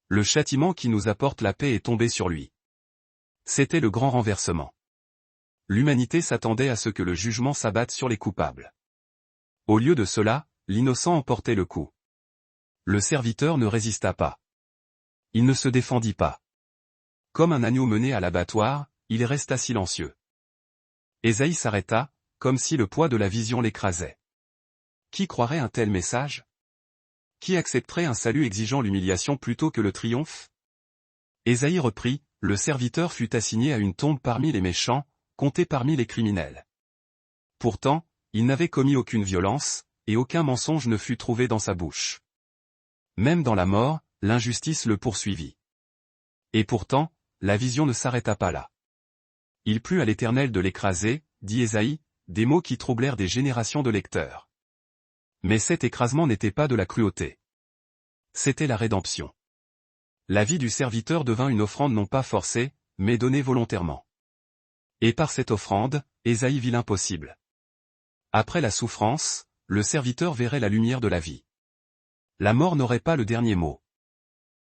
Le châtiment qui nous apporte la paix est tombé sur lui. C'était le grand renversement. L'humanité s'attendait à ce que le jugement s'abatte sur les coupables. Au lieu de cela, l'innocent emportait le coup. Le serviteur ne résista pas. Il ne se défendit pas. Comme un agneau mené à l'abattoir, il resta silencieux. Ésaïe s'arrêta, comme si le poids de la vision l'écrasait. Qui croirait un tel message? Qui accepterait un salut exigeant l'humiliation plutôt que le triomphe? Ésaïe reprit, le serviteur fut assigné à une tombe parmi les méchants, compté parmi les criminels. Pourtant, il n'avait commis aucune violence, et aucun mensonge ne fut trouvé dans sa bouche. Même dans la mort, l'injustice le poursuivit. Et pourtant, la vision ne s'arrêta pas là. Il plut à l'Éternel de l'écraser, dit Ésaïe, des mots qui troublèrent des générations de lecteurs. Mais cet écrasement n'était pas de la cruauté. C'était la rédemption. La vie du serviteur devint une offrande non pas forcée, mais donnée volontairement. Et par cette offrande, Ésaïe vit l'impossible. Après la souffrance, le serviteur verrait la lumière de la vie. La mort n'aurait pas le dernier mot.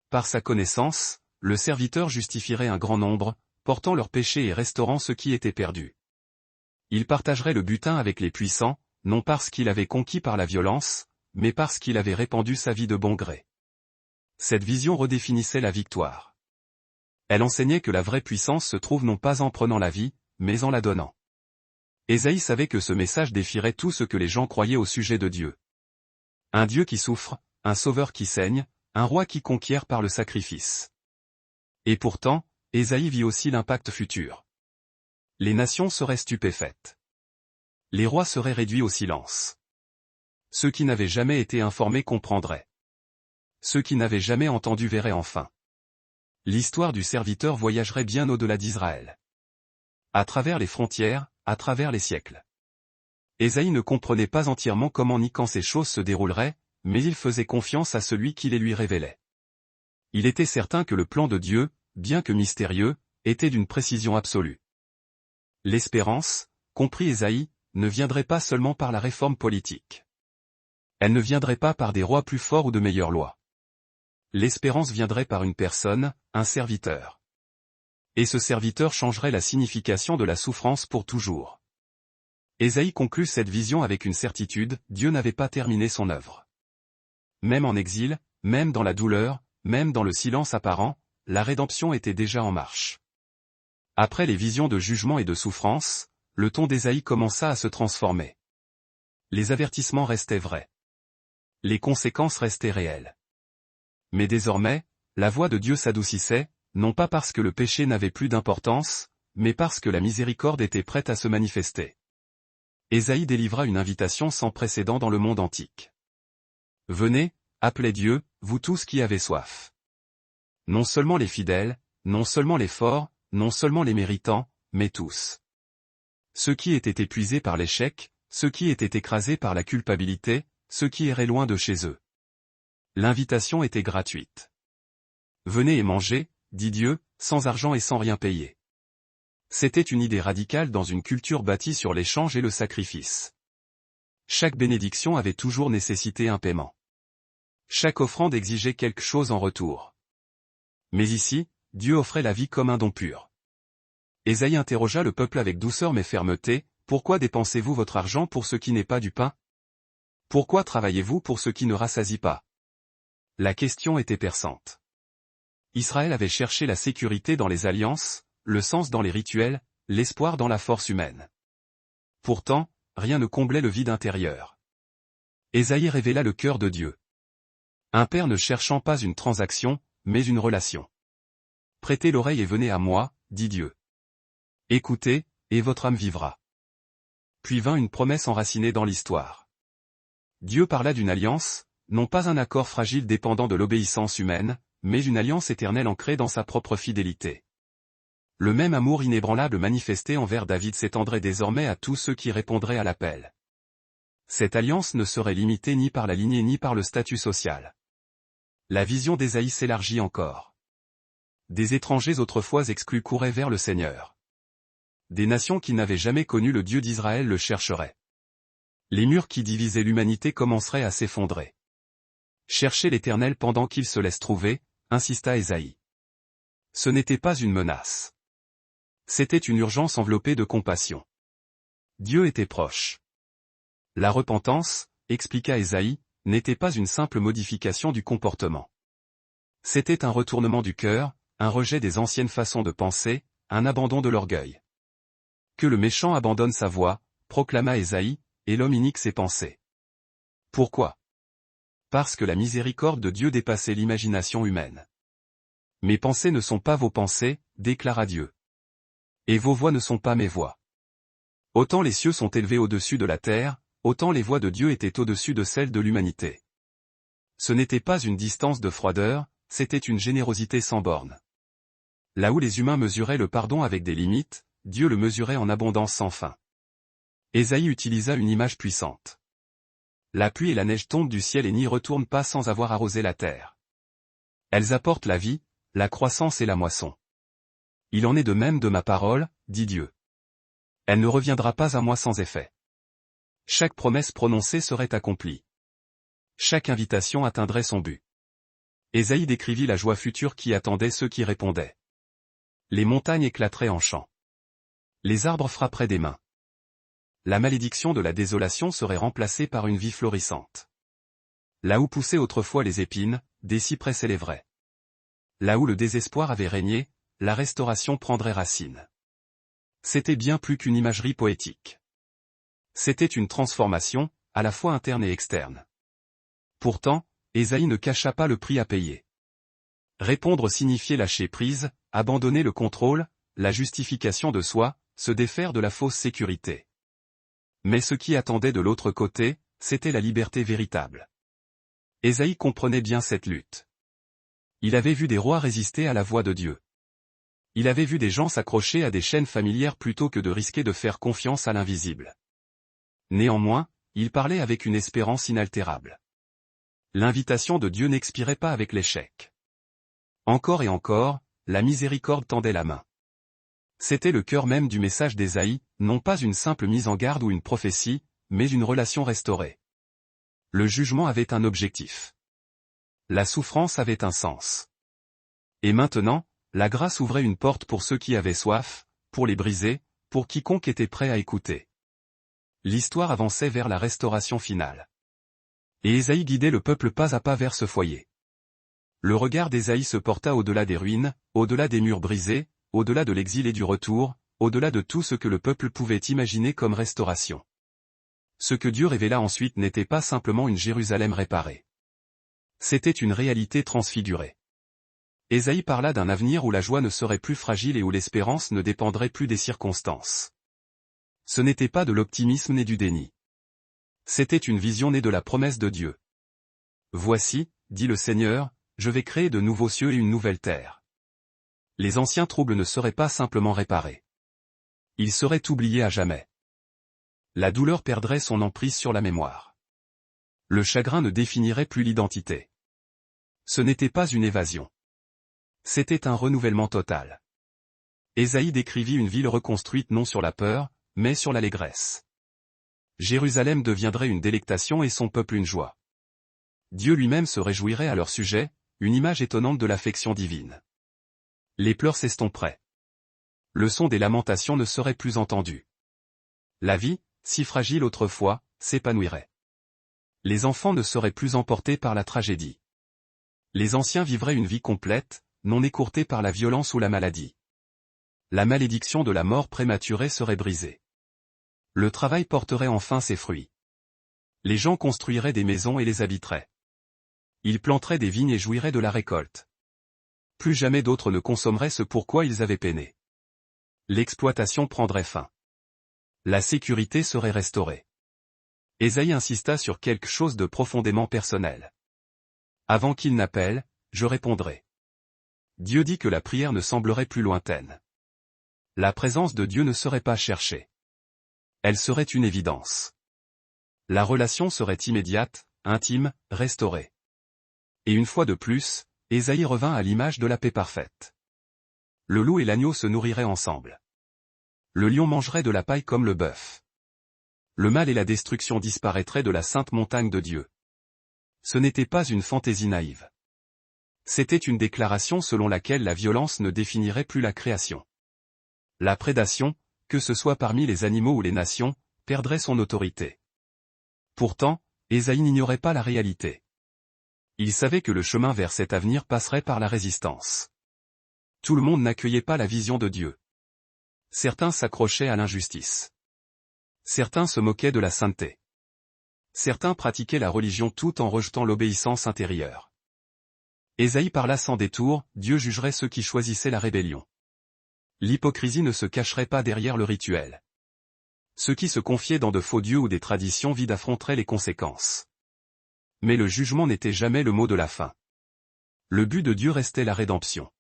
Par sa connaissance, le serviteur justifierait un grand nombre, portant leurs péchés et restaurant ce qui était perdu. Il partagerait le butin avec les puissants, non parce qu'il avait conquis par la violence, mais parce qu'il avait répandu sa vie de bon gré. Cette vision redéfinissait la victoire. Elle enseignait que la vraie puissance se trouve non pas en prenant la vie, mais en la donnant. Ésaïe savait que ce message défierait tout ce que les gens croyaient au sujet de Dieu. Un Dieu qui souffre, un sauveur qui saigne, un roi qui conquiert par le sacrifice. Et pourtant, Ésaïe vit aussi l'impact futur. Les nations seraient stupéfaites. Les rois seraient réduits au silence. Ceux qui n'avaient jamais été informés comprendraient. Ceux qui n'avaient jamais entendu verraient enfin. L'histoire du serviteur voyagerait bien au-delà d'Israël. À travers les frontières, à travers les siècles. Ésaïe ne comprenait pas entièrement comment ni quand ces choses se dérouleraient, mais il faisait confiance à celui qui les lui révélait. Il était certain que le plan de Dieu, bien que mystérieux, était d'une précision absolue. L'espérance, comprit Ésaïe, ne viendrait pas seulement par la réforme politique. Elle ne viendrait pas par des rois plus forts ou de meilleures lois. L'espérance viendrait par une personne, un serviteur. Et ce serviteur changerait la signification de la souffrance pour toujours. Ésaïe conclut cette vision avec une certitude, Dieu n'avait pas terminé son œuvre. Même en exil, même dans la douleur, même dans le silence apparent, la rédemption était déjà en marche. Après les visions de jugement et de souffrance, le ton d'Ésaïe commença à se transformer. Les avertissements restaient vrais. Les conséquences restaient réelles. Mais désormais, la voix de Dieu s'adoucissait, non pas parce que le péché n'avait plus d'importance, mais parce que la miséricorde était prête à se manifester. Ésaïe délivra une invitation sans précédent dans le monde antique. Venez, appelez Dieu, vous tous qui avez soif. Non seulement les fidèles, non seulement les forts, non seulement les méritants, mais tous. Ceux qui étaient épuisés par l'échec, ceux qui étaient écrasés par la culpabilité, ceux qui erraient loin de chez eux. L'invitation était gratuite. Venez et mangez, dit Dieu, sans argent et sans rien payer. C'était une idée radicale dans une culture bâtie sur l'échange et le sacrifice. Chaque bénédiction avait toujours nécessité un paiement. Chaque offrande exigeait quelque chose en retour. Mais ici, Dieu offrait la vie comme un don pur. Ésaïe interrogea le peuple avec douceur mais fermeté, « Pourquoi dépensez-vous votre argent pour ce qui n'est pas du pain? Pourquoi travaillez-vous pour ce qui ne rassasie pas ?» La question était perçante. Israël avait cherché la sécurité dans les alliances, le sens dans les rituels, l'espoir dans la force humaine. Pourtant, rien ne comblait le vide intérieur. Ésaïe révéla le cœur de Dieu. Un père ne cherchant pas une transaction, mais une relation. Prêtez l'oreille et venez à moi, dit Dieu. Écoutez, et votre âme vivra. Puis vint une promesse enracinée dans l'histoire. Dieu parla d'une alliance, non pas un accord fragile dépendant de l'obéissance humaine, mais une alliance éternelle ancrée dans sa propre fidélité. Le même amour inébranlable manifesté envers David s'étendrait désormais à tous ceux qui répondraient à l'appel. Cette alliance ne serait limitée ni par la lignée ni par le statut social. La vision d'Ésaïe s'élargit encore. Des étrangers autrefois exclus couraient vers le Seigneur. Des nations qui n'avaient jamais connu le Dieu d'Israël le chercheraient. Les murs qui divisaient l'humanité commenceraient à s'effondrer. Cherchez l'Éternel pendant qu'il se laisse trouver, insista Ésaïe. Ce n'était pas une menace. C'était une urgence enveloppée de compassion. Dieu était proche. La repentance, expliqua Ésaïe, n'était pas une simple modification du comportement. C'était un retournement du cœur, un rejet des anciennes façons de penser, un abandon de l'orgueil. Que le méchant abandonne sa voie, proclama Ésaïe, et l'homme inique ses pensées. Pourquoi? Parce que la miséricorde de Dieu dépassait l'imagination humaine. Mes pensées ne sont pas vos pensées, déclara Dieu. Et vos voix ne sont pas mes voix. Autant les cieux sont élevés au-dessus de la terre, autant les voix de Dieu étaient au-dessus de celles de l'humanité. Ce n'était pas une distance de froideur, c'était une générosité sans borne. Là où les humains mesuraient le pardon avec des limites, Dieu le mesurait en abondance sans fin. Ésaïe utilisa une image puissante. La pluie et la neige tombent du ciel et n'y retournent pas sans avoir arrosé la terre. Elles apportent la vie, la croissance et la moisson. Il en est de même de ma parole, dit Dieu. Elle ne reviendra pas à moi sans effet. Chaque promesse prononcée serait accomplie. Chaque invitation atteindrait son but. Ésaïe décrivit la joie future qui attendait ceux qui répondaient. Les montagnes éclateraient en chants. Les arbres frapperaient des mains. La malédiction de la désolation serait remplacée par une vie florissante. Là où poussaient autrefois les épines, des cyprès s'élèveraient. Là où le désespoir avait régné, la restauration prendrait racine. C'était bien plus qu'une imagerie poétique. C'était une transformation, à la fois interne et externe. Pourtant, Ésaïe ne cacha pas le prix à payer. Répondre signifiait lâcher prise, abandonner le contrôle, la justification de soi, se défaire de la fausse sécurité. Mais ce qui attendait de l'autre côté, c'était la liberté véritable. Ésaïe comprenait bien cette lutte. Il avait vu des rois résister à la voix de Dieu. Il avait vu des gens s'accrocher à des chaînes familières plutôt que de risquer de faire confiance à l'invisible. Néanmoins, il parlait avec une espérance inaltérable. L'invitation de Dieu n'expirait pas avec l'échec. Encore et encore, la miséricorde tendait la main. C'était le cœur même du message d'Ésaïe, non pas une simple mise en garde ou une prophétie, mais une relation restaurée. Le jugement avait un objectif. La souffrance avait un sens. Et maintenant, la grâce ouvrait une porte pour ceux qui avaient soif, pour les briser, pour quiconque était prêt à écouter. L'histoire avançait vers la restauration finale. Et Ésaïe guidait le peuple pas à pas vers ce foyer. Le regard d'Ésaïe se porta au-delà des ruines, au-delà des murs brisés, au-delà de l'exil et du retour, au-delà de tout ce que le peuple pouvait imaginer comme restauration. Ce que Dieu révéla ensuite n'était pas simplement une Jérusalem réparée. C'était une réalité transfigurée. Ésaïe parla d'un avenir où la joie ne serait plus fragile et où l'espérance ne dépendrait plus des circonstances. Ce n'était pas de l'optimisme ni du déni. C'était une vision née de la promesse de Dieu. Voici, dit le Seigneur, je vais créer de nouveaux cieux et une nouvelle terre. Les anciens troubles ne seraient pas simplement réparés. Ils seraient oubliés à jamais. La douleur perdrait son emprise sur la mémoire. Le chagrin ne définirait plus l'identité. Ce n'était pas une évasion. C'était un renouvellement total. Ésaïe décrivit une ville reconstruite non sur la peur, mais sur l'allégresse. Jérusalem deviendrait une délectation et son peuple une joie. Dieu lui-même se réjouirait à leur sujet, une image étonnante de l'affection divine. Les pleurs s'estomperaient. Le son des lamentations ne serait plus entendu. La vie, si fragile autrefois, s'épanouirait. Les enfants ne seraient plus emportés par la tragédie. Les anciens vivraient une vie complète, non écourtée par la violence ou la maladie. La malédiction de la mort prématurée serait brisée. Le travail porterait enfin ses fruits. Les gens construiraient des maisons et les habiteraient. Ils planteraient des vignes et jouiraient de la récolte. Plus jamais d'autres ne consommeraient ce pourquoi ils avaient peiné. L'exploitation prendrait fin. La sécurité serait restaurée. Ésaïe insista sur quelque chose de profondément personnel. Avant qu'il n'appelle, je répondrai. Dieu dit que la prière ne semblerait plus lointaine. La présence de Dieu ne serait pas cherchée. Elle serait une évidence. La relation serait immédiate, intime, restaurée. Et une fois de plus, Ésaïe revint à l'image de la paix parfaite. Le loup et l'agneau se nourriraient ensemble. Le lion mangerait de la paille comme le bœuf. Le mal et la destruction disparaîtraient de la sainte montagne de Dieu. Ce n'était pas une fantaisie naïve. C'était une déclaration selon laquelle la violence ne définirait plus la création. La prédation, que ce soit parmi les animaux ou les nations, perdrait son autorité. Pourtant, Ésaïe n'ignorait pas la réalité. Il savait que le chemin vers cet avenir passerait par la résistance. Tout le monde n'accueillait pas la vision de Dieu. Certains s'accrochaient à l'injustice. Certains se moquaient de la sainteté. Certains pratiquaient la religion tout en rejetant l'obéissance intérieure. Ésaïe parla sans détour, Dieu jugerait ceux qui choisissaient la rébellion. L'hypocrisie ne se cacherait pas derrière le rituel. Ceux qui se confiaient dans de faux dieux ou des traditions vides affronteraient les conséquences. Mais le jugement n'était jamais le mot de la fin. Le but de Dieu restait la rédemption.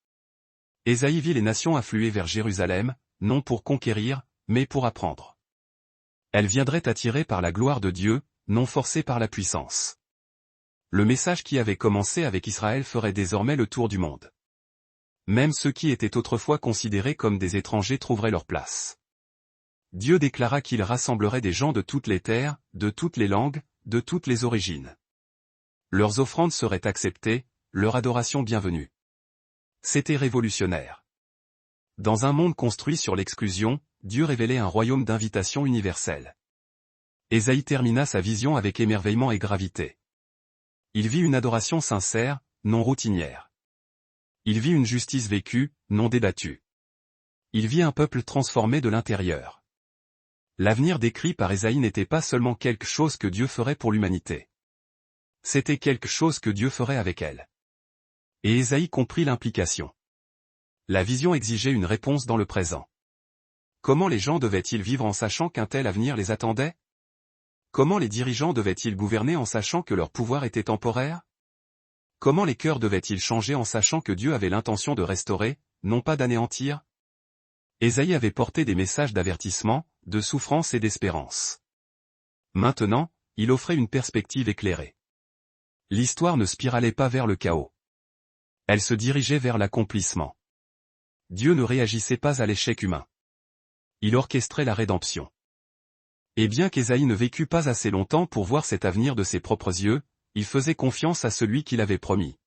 Ésaïe vit les nations affluer vers Jérusalem, non pour conquérir, mais pour apprendre. Elles viendraient attirées par la gloire de Dieu, non forcées par la puissance. Le message qui avait commencé avec Israël ferait désormais le tour du monde. Même ceux qui étaient autrefois considérés comme des étrangers trouveraient leur place. Dieu déclara qu'il rassemblerait des gens de toutes les terres, de toutes les langues, de toutes les origines. Leurs offrandes seraient acceptées, leur adoration bienvenue. C'était révolutionnaire. Dans un monde construit sur l'exclusion, Dieu révélait un royaume d'invitation universelle. Ésaïe termina sa vision avec émerveillement et gravité. Il vit une adoration sincère, non routinière. Il vit une justice vécue, non débattue. Il vit un peuple transformé de l'intérieur. L'avenir décrit par Ésaïe n'était pas seulement quelque chose que Dieu ferait pour l'humanité. C'était quelque chose que Dieu ferait avec elle. Et Ésaïe comprit l'implication. La vision exigeait une réponse dans le présent. Comment les gens devaient-ils vivre en sachant qu'un tel avenir les attendait? Comment les dirigeants devaient-ils gouverner en sachant que leur pouvoir était temporaire? Comment les cœurs devaient-ils changer en sachant que Dieu avait l'intention de restaurer, non pas d'anéantir? Ésaïe avait porté des messages d'avertissement, de souffrance et d'espérance. Maintenant, il offrait une perspective éclairée. L'histoire ne spiralait pas vers le chaos. Elle se dirigeait vers l'accomplissement. Dieu ne réagissait pas à l'échec humain. Il orchestrait la rédemption. Et bien qu'Ésaïe ne vécût pas assez longtemps pour voir cet avenir de ses propres yeux, il faisait confiance à celui qui l'avait promis.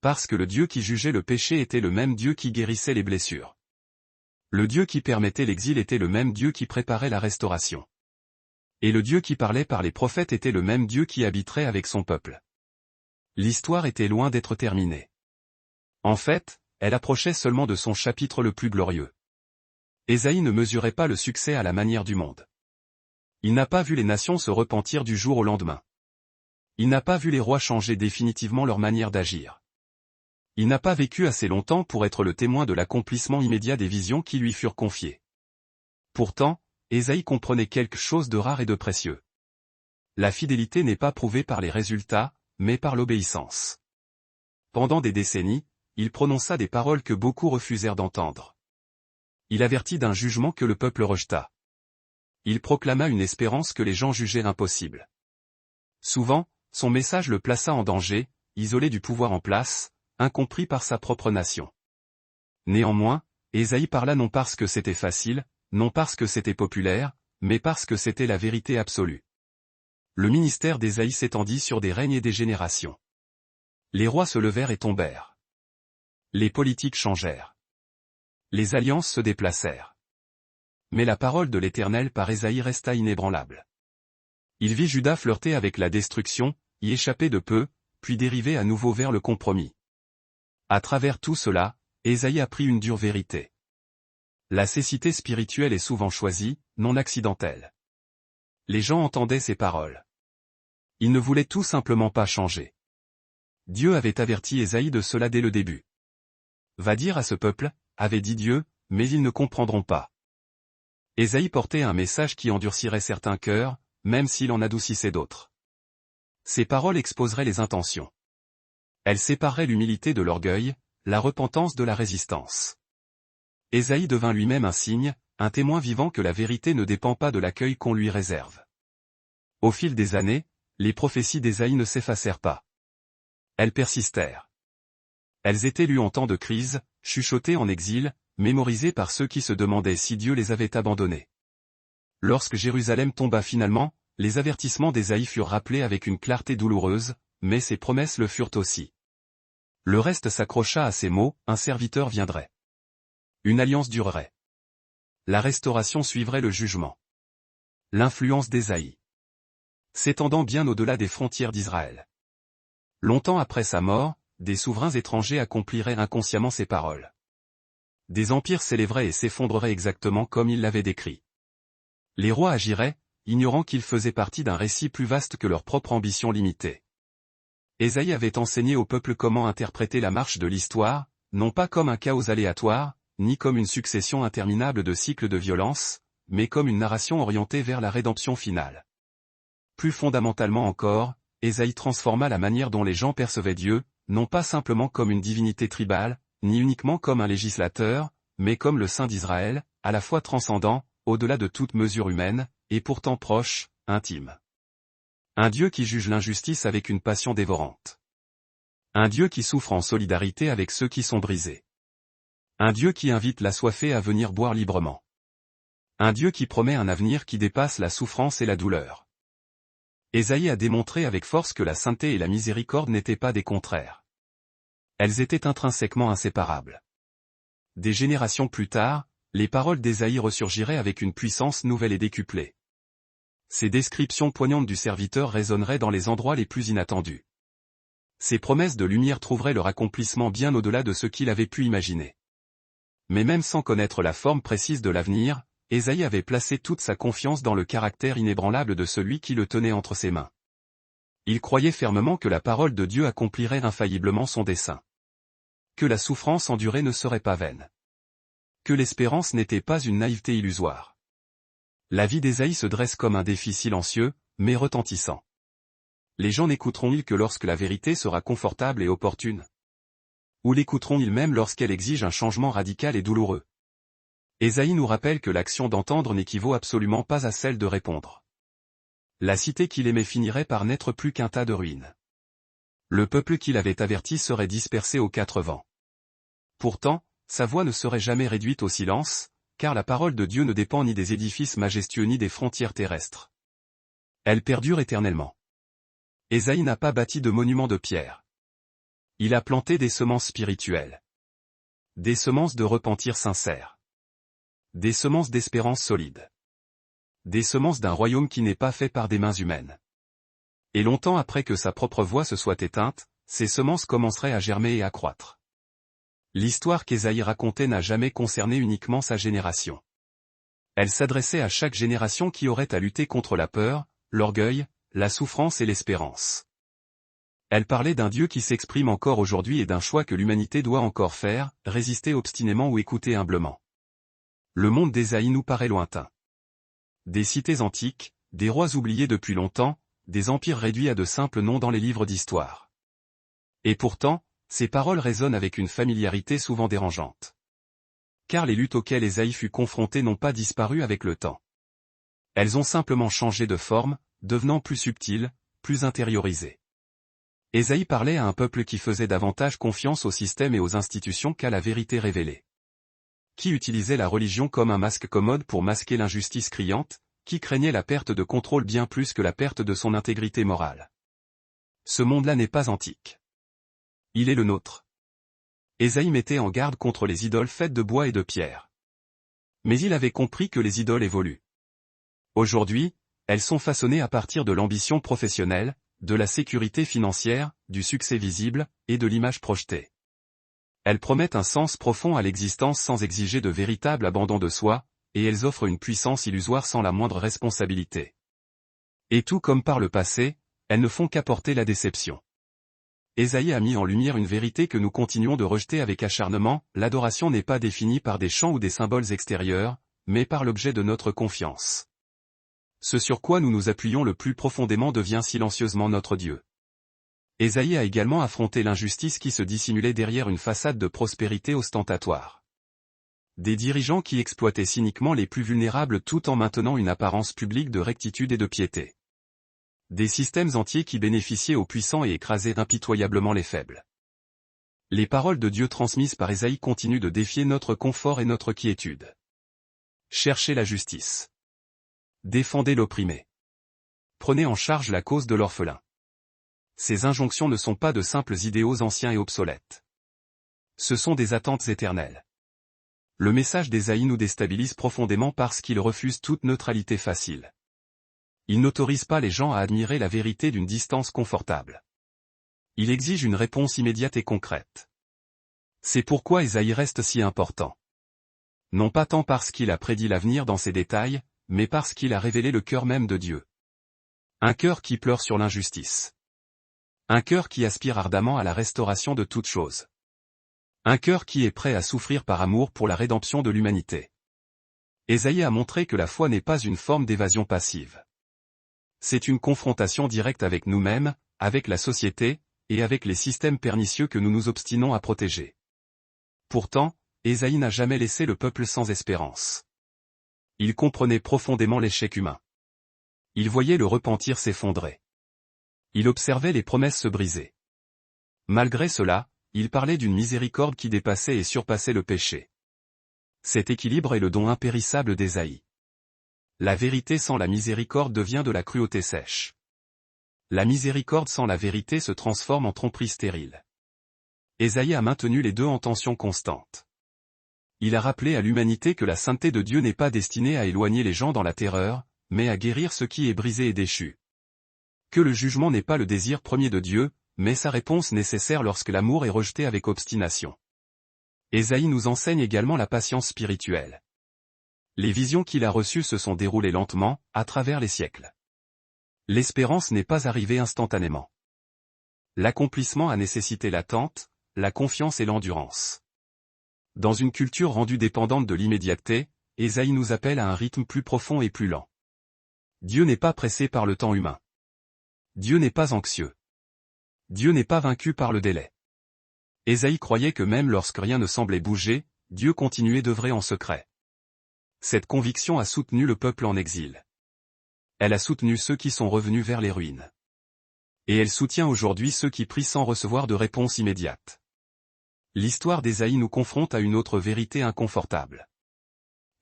Parce que le Dieu qui jugeait le péché était le même Dieu qui guérissait les blessures. Le Dieu qui permettait l'exil était le même Dieu qui préparait la restauration. Et le Dieu qui parlait par les prophètes était le même Dieu qui habiterait avec son peuple. L'histoire était loin d'être terminée. En fait, elle approchait seulement de son chapitre le plus glorieux. Ésaïe ne mesurait pas le succès à la manière du monde. Il n'a pas vu les nations se repentir du jour au lendemain. Il n'a pas vu les rois changer définitivement leur manière d'agir. Il n'a pas vécu assez longtemps pour être le témoin de l'accomplissement immédiat des visions qui lui furent confiées. Pourtant, Ésaïe comprenait quelque chose de rare et de précieux. La fidélité n'est pas prouvée par les résultats, mais par l'obéissance. Pendant des décennies, il prononça des paroles que beaucoup refusèrent d'entendre. Il avertit d'un jugement que le peuple rejeta. Il proclama une espérance que les gens jugeaient impossible. Souvent, son message le plaça en danger, isolé du pouvoir en place, incompris par sa propre nation. Néanmoins, Ésaïe parla non parce que c'était facile, non parce que c'était populaire, mais parce que c'était la vérité absolue. Le ministère d'Ésaïe s'étendit sur des règnes et des générations. Les rois se levèrent et tombèrent. Les politiques changèrent. Les alliances se déplacèrent. Mais la parole de l'Éternel par Ésaïe resta inébranlable. Il vit Juda flirter avec la destruction, y échapper de peu, puis dériver à nouveau vers le compromis. À travers tout cela, Ésaïe apprit une dure vérité. La cécité spirituelle est souvent choisie, non accidentelle. Les gens entendaient ces paroles. Ils ne voulaient tout simplement pas changer. Dieu avait averti Ésaïe de cela dès le début. Va dire à ce peuple, avait dit Dieu, mais ils ne comprendront pas. Ésaïe portait un message qui endurcirait certains cœurs, même s'il en adoucissait d'autres. Ces paroles exposeraient les intentions. Elles sépareraient l'humilité de l'orgueil, la repentance de la résistance. Ésaïe devint lui-même un signe, un témoin vivant que la vérité ne dépend pas de l'accueil qu'on lui réserve. Au fil des années, les prophéties d'Ésaïe ne s'effacèrent pas. Elles persistèrent. Elles étaient lues en temps de crise, chuchotées en exil, mémorisées par ceux qui se demandaient si Dieu les avait abandonnés. Lorsque Jérusalem tomba finalement, les avertissements d'Ésaïe furent rappelés avec une clarté douloureuse, mais ses promesses le furent aussi. Le reste s'accrocha à ces mots, un serviteur viendrait. Une alliance durerait. La restauration suivrait le jugement. L'influence d'Ésaïe. S'étendant bien au-delà des frontières d'Israël. Longtemps après sa mort, des souverains étrangers accompliraient inconsciemment ses paroles. Des empires s'élèveraient et s'effondreraient exactement comme il l'avait décrit. Les rois agiraient, ignorant qu'ils faisaient partie d'un récit plus vaste que leur propre ambition limitée. Ésaïe avait enseigné au peuple comment interpréter la marche de l'histoire, non pas comme un chaos aléatoire, ni comme une succession interminable de cycles de violence, mais comme une narration orientée vers la rédemption finale. Plus fondamentalement encore, Ésaïe transforma la manière dont les gens percevaient Dieu, non pas simplement comme une divinité tribale, ni uniquement comme un législateur, mais comme le Saint d'Israël, à la fois transcendant, au-delà de toute mesure humaine, et pourtant proche, intime. Un Dieu qui juge l'injustice avec une passion dévorante. Un Dieu qui souffre en solidarité avec ceux qui sont brisés. Un Dieu qui invite l'assoiffé à venir boire librement. Un Dieu qui promet un avenir qui dépasse la souffrance et la douleur. Ésaïe a démontré avec force que la sainteté et la miséricorde n'étaient pas des contraires. Elles étaient intrinsèquement inséparables. Des générations plus tard, les paroles d'Ésaïe ressurgiraient avec une puissance nouvelle et décuplée. Ces descriptions poignantes du serviteur résonneraient dans les endroits les plus inattendus. Ces promesses de lumière trouveraient leur accomplissement bien au-delà de ce qu'il avait pu imaginer. Mais même sans connaître la forme précise de l'avenir, Ésaïe avait placé toute sa confiance dans le caractère inébranlable de celui qui le tenait entre ses mains. Il croyait fermement que la parole de Dieu accomplirait infailliblement son dessein. Que la souffrance endurée ne serait pas vaine. Que l'espérance n'était pas une naïveté illusoire. La vie d'Ésaïe se dresse comme un défi silencieux, mais retentissant. Les gens n'écouteront-ils que lorsque la vérité sera confortable et opportune? Ou l'écouteront-ils même lorsqu'elle exige un changement radical et douloureux? Ésaïe nous rappelle que l'action d'entendre n'équivaut absolument pas à celle de répondre. La cité qu'il aimait finirait par n'être plus qu'un tas de ruines. Le peuple qu'il avait averti serait dispersé aux quatre vents. Pourtant, sa voix ne serait jamais réduite au silence, car la parole de Dieu ne dépend ni des édifices majestueux ni des frontières terrestres. Elle perdure éternellement. Ésaïe n'a pas bâti de monuments de pierre. Il a planté des semences spirituelles. Des semences de repentir sincère. Des semences d'espérance solide. Des semences d'un royaume qui n'est pas fait par des mains humaines. Et longtemps après que sa propre voix se soit éteinte, ces semences commenceraient à germer et à croître. L'histoire qu'Ésaïe racontait n'a jamais concerné uniquement sa génération. Elle s'adressait à chaque génération qui aurait à lutter contre la peur, l'orgueil, la souffrance et l'espérance. Elle parlait d'un Dieu qui s'exprime encore aujourd'hui et d'un choix que l'humanité doit encore faire, résister obstinément ou écouter humblement. Le monde d'Ésaïe nous paraît lointain. Des cités antiques, des rois oubliés depuis longtemps, des empires réduits à de simples noms dans les livres d'histoire. Et pourtant, ces paroles résonnent avec une familiarité souvent dérangeante. Car les luttes auxquelles Ésaïe fut confronté n'ont pas disparu avec le temps. Elles ont simplement changé de forme, devenant plus subtiles, plus intériorisées. Ésaïe parlait à un peuple qui faisait davantage confiance au système et aux institutions qu'à la vérité révélée. Qui utilisait la religion comme un masque commode pour masquer l'injustice criante, qui craignait la perte de contrôle bien plus que la perte de son intégrité morale. Ce monde-là n'est pas antique. Il est le nôtre. Ésaïe mettait en garde contre les idoles faites de bois et de pierre. Mais il avait compris que les idoles évoluent. Aujourd'hui, elles sont façonnées à partir de l'ambition professionnelle, de la sécurité financière, du succès visible, et de l'image projetée. Elles promettent un sens profond à l'existence sans exiger de véritable abandon de soi, et elles offrent une puissance illusoire sans la moindre responsabilité. Et tout comme par le passé, elles ne font qu'apporter la déception. Ésaïe a mis en lumière une vérité que nous continuons de rejeter avec acharnement, l'adoration n'est pas définie par des chants ou des symboles extérieurs, mais par l'objet de notre confiance. Ce sur quoi nous nous appuyons le plus profondément devient silencieusement notre Dieu. Ésaïe a également affronté l'injustice qui se dissimulait derrière une façade de prospérité ostentatoire. Des dirigeants qui exploitaient cyniquement les plus vulnérables tout en maintenant une apparence publique de rectitude et de piété. Des systèmes entiers qui bénéficiaient aux puissants et écrasaient impitoyablement les faibles. Les paroles de Dieu transmises par Ésaïe continuent de défier notre confort et notre quiétude. Cherchez la justice. Défendez l'opprimé. Prenez en charge la cause de l'orphelin. Ces injonctions ne sont pas de simples idéaux anciens et obsolètes. Ce sont des attentes éternelles. Le message d'Ésaïe nous déstabilise profondément parce qu'il refuse toute neutralité facile. Il n'autorise pas les gens à admirer la vérité d'une distance confortable. Il exige une réponse immédiate et concrète. C'est pourquoi Ésaïe reste si important. Non pas tant parce qu'il a prédit l'avenir dans ses détails, mais parce qu'il a révélé le cœur même de Dieu. Un cœur qui pleure sur l'injustice. Un cœur qui aspire ardemment à la restauration de toutes choses. Un cœur qui est prêt à souffrir par amour pour la rédemption de l'humanité. Ésaïe a montré que la foi n'est pas une forme d'évasion passive. C'est une confrontation directe avec nous-mêmes, avec la société, et avec les systèmes pernicieux que nous nous obstinons à protéger. Pourtant, Ésaïe n'a jamais laissé le peuple sans espérance. Il comprenait profondément l'échec humain. Il voyait le repentir s'effondrer. Il observait les promesses se briser. Malgré cela, il parlait d'une miséricorde qui dépassait et surpassait le péché. Cet équilibre est le don impérissable d'Ésaïe. La vérité sans la miséricorde devient de la cruauté sèche. La miséricorde sans la vérité se transforme en tromperie stérile. Ésaïe a maintenu les deux en tension constante. Il a rappelé à l'humanité que la sainteté de Dieu n'est pas destinée à éloigner les gens dans la terreur, mais à guérir ce qui est brisé et déchu. Que le jugement n'est pas le désir premier de Dieu, mais sa réponse nécessaire lorsque l'amour est rejeté avec obstination. Ésaïe nous enseigne également la patience spirituelle. Les visions qu'il a reçues se sont déroulées lentement, à travers les siècles. L'espérance n'est pas arrivée instantanément. L'accomplissement a nécessité l'attente, la confiance et l'endurance. Dans une culture rendue dépendante de l'immédiateté, Ésaïe nous appelle à un rythme plus profond et plus lent. Dieu n'est pas pressé par le temps humain. Dieu n'est pas anxieux. Dieu n'est pas vaincu par le délai. Ésaïe croyait que même lorsque rien ne semblait bouger, Dieu continuait d'œuvrer en secret. Cette conviction a soutenu le peuple en exil. Elle a soutenu ceux qui sont revenus vers les ruines. Et elle soutient aujourd'hui ceux qui prient sans recevoir de réponse immédiate. L'histoire d'Ésaïe nous confronte à une autre vérité inconfortable.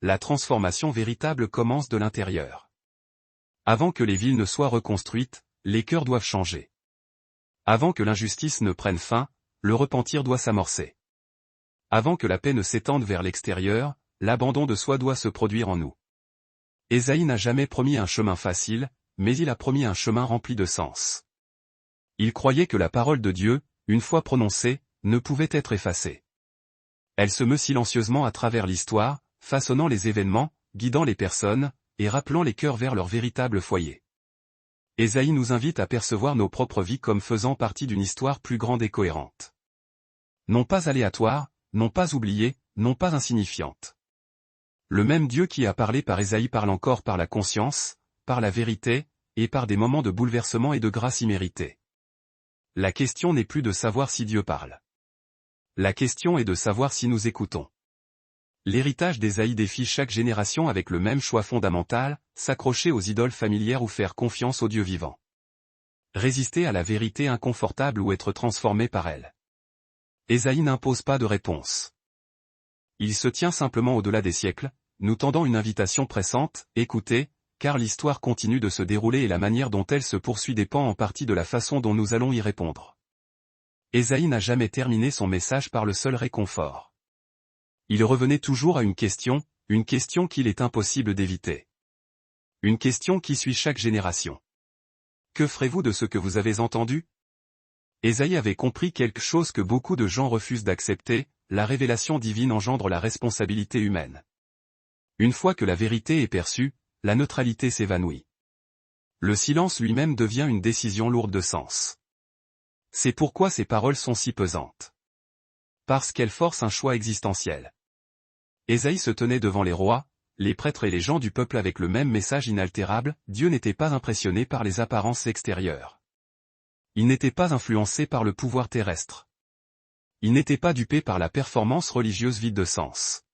La transformation véritable commence de l'intérieur. Avant que les villes ne soient reconstruites, les cœurs doivent changer. Avant que l'injustice ne prenne fin, le repentir doit s'amorcer. Avant que la paix ne s'étende vers l'extérieur, l'abandon de soi doit se produire en nous. Ésaïe n'a jamais promis un chemin facile, mais il a promis un chemin rempli de sens. Il croyait que la parole de Dieu, une fois prononcée, ne pouvait être effacée. Elle se meut silencieusement à travers l'histoire, façonnant les événements, guidant les personnes, et rappelant les cœurs vers leur véritable foyer. Ésaïe nous invite à percevoir nos propres vies comme faisant partie d'une histoire plus grande et cohérente. Non pas aléatoire, non pas oubliée, non pas insignifiante. Le même Dieu qui a parlé par Ésaïe parle encore par la conscience, par la vérité, et par des moments de bouleversement et de grâce imméritée. La question n'est plus de savoir si Dieu parle. La question est de savoir si nous écoutons. L'héritage d'Ésaïe défie chaque génération avec le même choix fondamental, s'accrocher aux idoles familières ou faire confiance au Dieu vivant. Résister à la vérité inconfortable ou être transformé par elle. Ésaïe n'impose pas de réponse. Il se tient simplement au-delà des siècles, nous tendant une invitation pressante, écoutez, car l'histoire continue de se dérouler et la manière dont elle se poursuit dépend en partie de la façon dont nous allons y répondre. Ésaïe n'a jamais terminé son message par le seul réconfort. Il revenait toujours à une question qu'il est impossible d'éviter. Une question qui suit chaque génération. Que ferez-vous de ce que vous avez entendu? Ésaïe avait compris quelque chose que beaucoup de gens refusent d'accepter, la révélation divine engendre la responsabilité humaine. Une fois que la vérité est perçue, la neutralité s'évanouit. Le silence lui-même devient une décision lourde de sens. C'est pourquoi ces paroles sont si pesantes. Parce qu'elles forcent un choix existentiel. Ésaïe se tenait devant les rois, les prêtres et les gens du peuple avec le même message inaltérable, Dieu n'était pas impressionné par les apparences extérieures. Il n'était pas influencé par le pouvoir terrestre. Il n'était pas dupé par la performance religieuse vide de sens.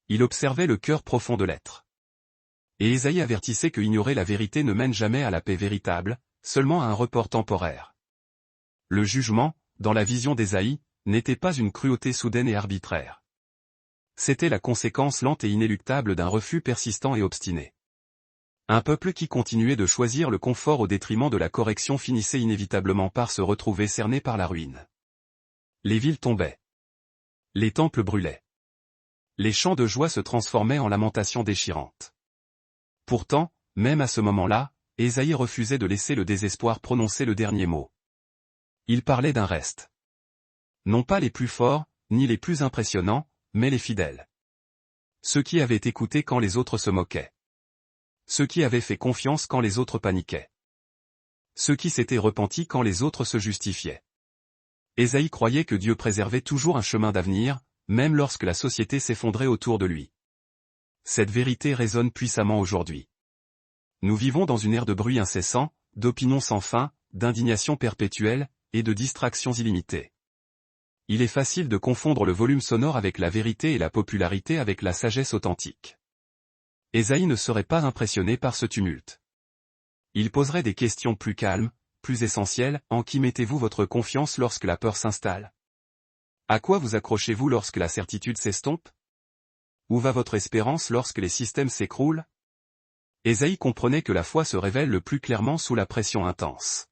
Il observait le cœur profond de l'être. Et Ésaïe avertissait que ignorer la vérité ne mène jamais à la paix véritable, seulement à un report temporaire. Le jugement, dans la vision d'Ésaïe, n'était pas une cruauté soudaine et arbitraire. C'était la conséquence lente et inéluctable d'un refus persistant et obstiné. Un peuple qui continuait de choisir le confort au détriment de la correction finissait inévitablement par se retrouver cerné par la ruine. Les villes tombaient. Les temples brûlaient. Les chants de joie se transformaient en lamentations déchirantes. Pourtant, même à ce moment-là, Ésaïe refusait de laisser le désespoir prononcer le dernier mot. Il parlait d'un reste. Non pas les plus forts, ni les plus impressionnants, mais les fidèles. Ceux qui avaient écouté quand les autres se moquaient. Ceux qui avaient fait confiance quand les autres paniquaient. Ceux qui s'étaient repentis quand les autres se justifiaient. Ésaïe croyait que Dieu préservait toujours un chemin d'avenir, même lorsque la société s'effondrait autour de lui. Cette vérité résonne puissamment aujourd'hui. Nous vivons dans une ère de bruit incessant, d'opinions sans fin, d'indignation perpétuelle, et de distractions illimitées. Il est facile de confondre le volume sonore avec la vérité et la popularité avec la sagesse authentique. Ésaïe ne serait pas impressionné par ce tumulte. Il poserait des questions plus calmes, plus essentielles. En qui mettez-vous votre confiance lorsque la peur s'installe? À quoi vous accrochez-vous lorsque la certitude s'estompe? Où va votre espérance lorsque les systèmes s'écroulent? Ésaïe comprenait que la foi se révèle le plus clairement sous la pression intense.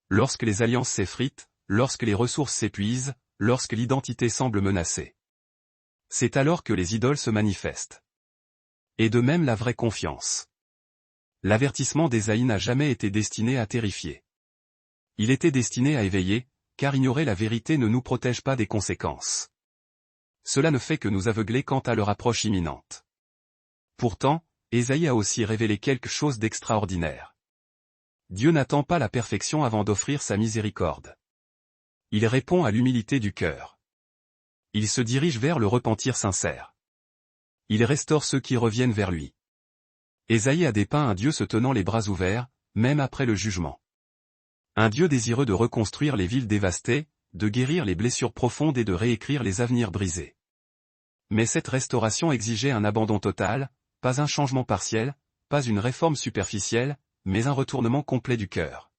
Lorsque les alliances s'effritent, lorsque les ressources s'épuisent, lorsque l'identité semble menacée. C'est alors que les idoles se manifestent. Et de même la vraie confiance. L'avertissement d'Ésaïe n'a jamais été destiné à terrifier. Il était destiné à éveiller, car ignorer la vérité ne nous protège pas des conséquences. Cela ne fait que nous aveugler quant à leur approche imminente. Pourtant, Ésaïe a aussi révélé quelque chose d'extraordinaire. Dieu n'attend pas la perfection avant d'offrir sa miséricorde. Il répond à l'humilité du cœur. Il se dirige vers le repentir sincère. Il restaure ceux qui reviennent vers lui. Ésaïe a dépeint un Dieu se tenant les bras ouverts, même après le jugement. Un Dieu désireux de reconstruire les villes dévastées, de guérir les blessures profondes et de réécrire les avenirs brisés. Mais cette restauration exigeait un abandon total, pas un changement partiel, pas une réforme superficielle, mais un retournement complet du cœur.